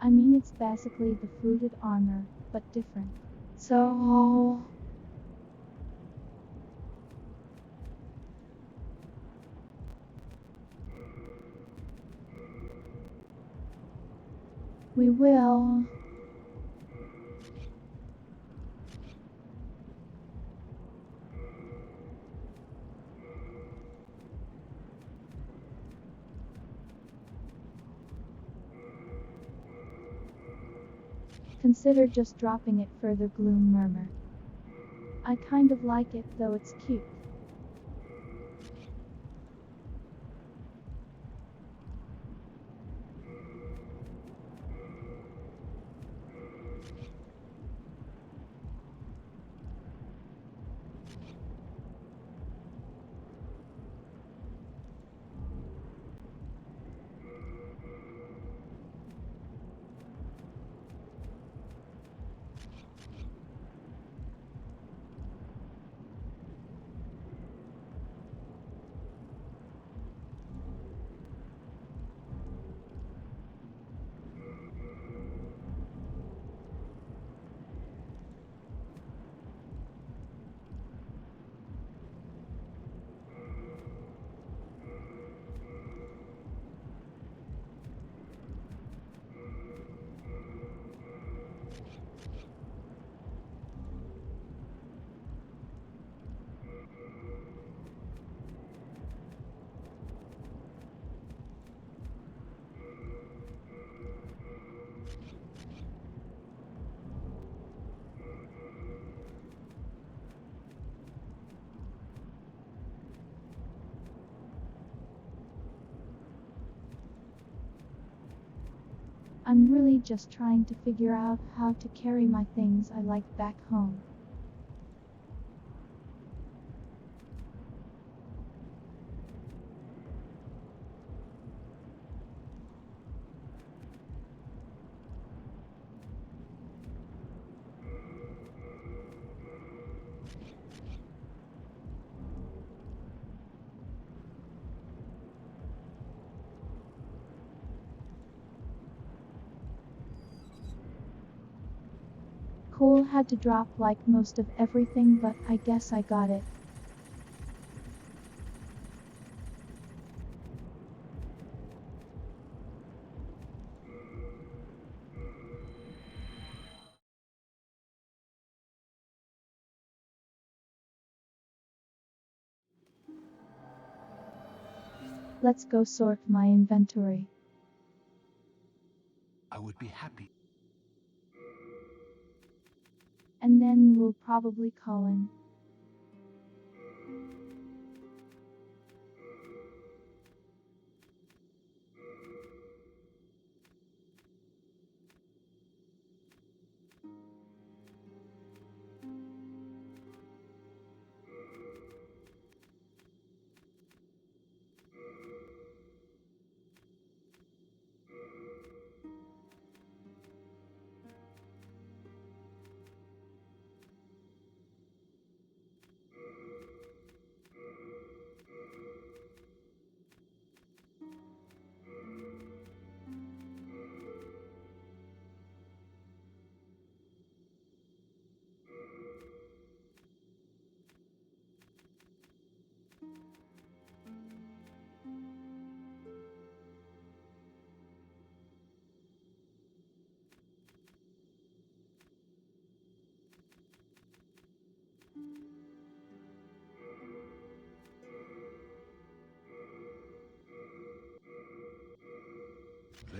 I mean, it's basically the fluted armor, but different. So... we will... consider just dropping it further, Gloom murmur. I kind of like it, though it's cute. I'm really just trying to figure out how to carry my things I like back home. Cole had to drop like most of everything, but I guess I got it. Let's go sort my inventory. I would be happy. And then we'll probably call in.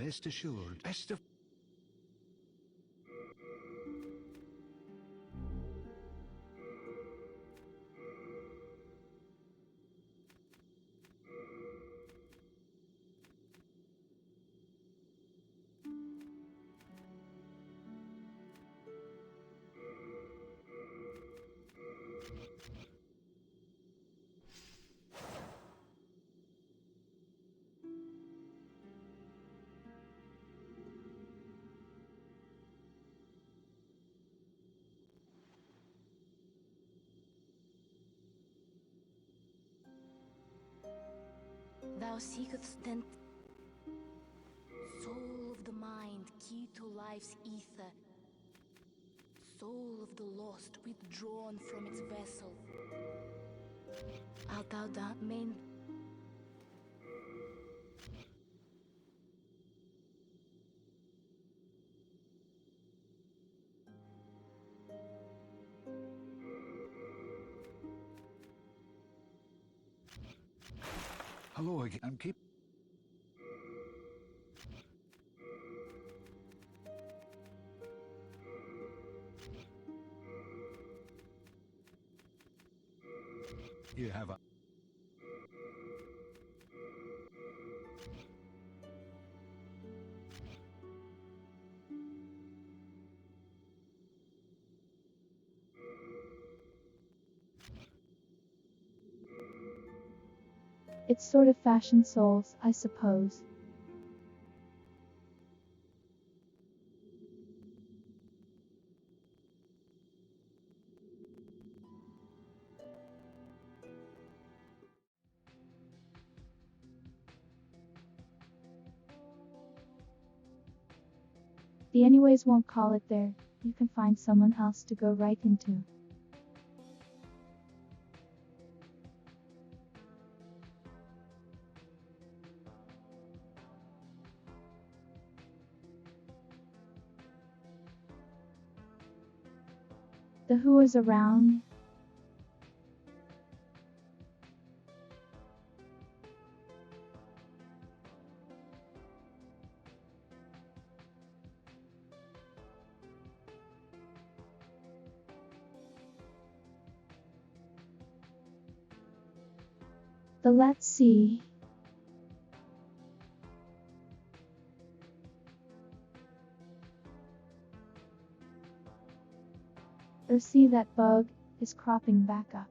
Rest assured, best of... Thou seekest then, soul of the mind, key to life's ether. Soul of the lost withdrawn from its vessel. Art thou that main? Hello again. I'm keep. You have a. It's sort of fashion souls, I suppose. The anyways won't call it there. You can find someone else to go right into. The who is around. The let's see. Or see that bug is cropping back up.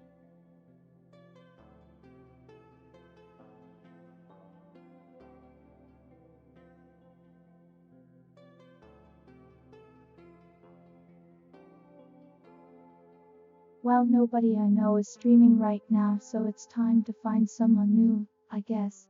Well, nobody I know is streaming right now, so it's time to find someone new, I guess.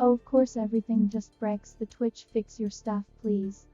Oh, of course everything just breaks the Twitch. Fix your stuff, please.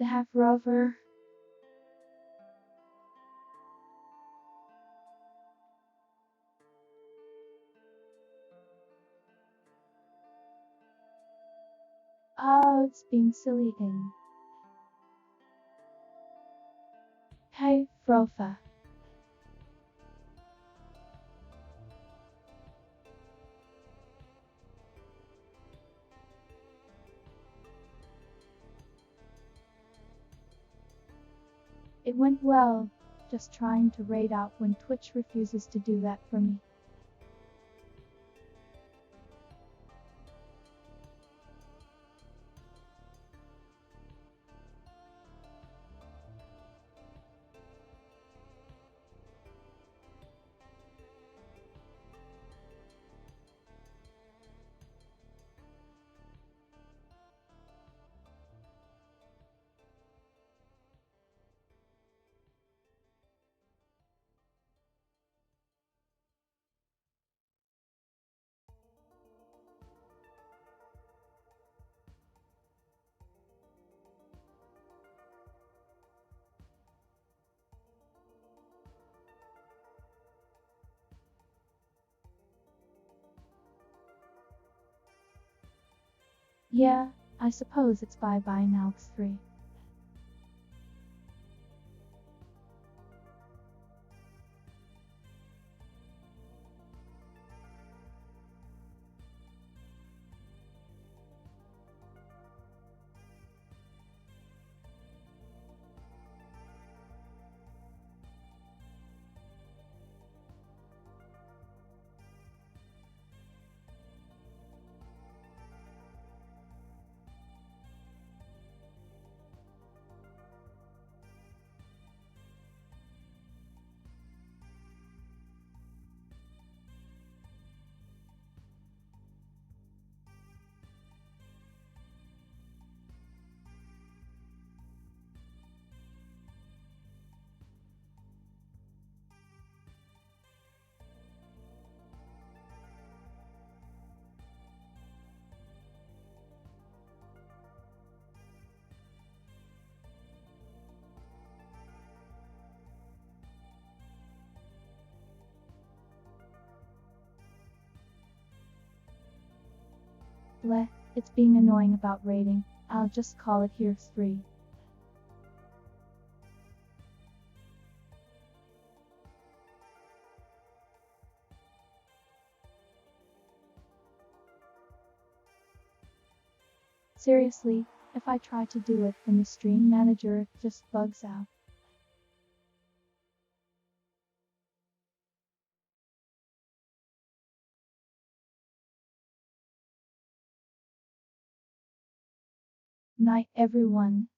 The half-rover. Oh, it's being silly in. Hey, Frofa. It went well, just trying to raid out when Twitch refuses to do that for me. Yeah, I suppose it's bye-bye now, X3. Bleh, it's being annoying about raiding. I'll just call it here X3. Seriously, if I try to do it from the stream manager, it just bugs out. Night everyone.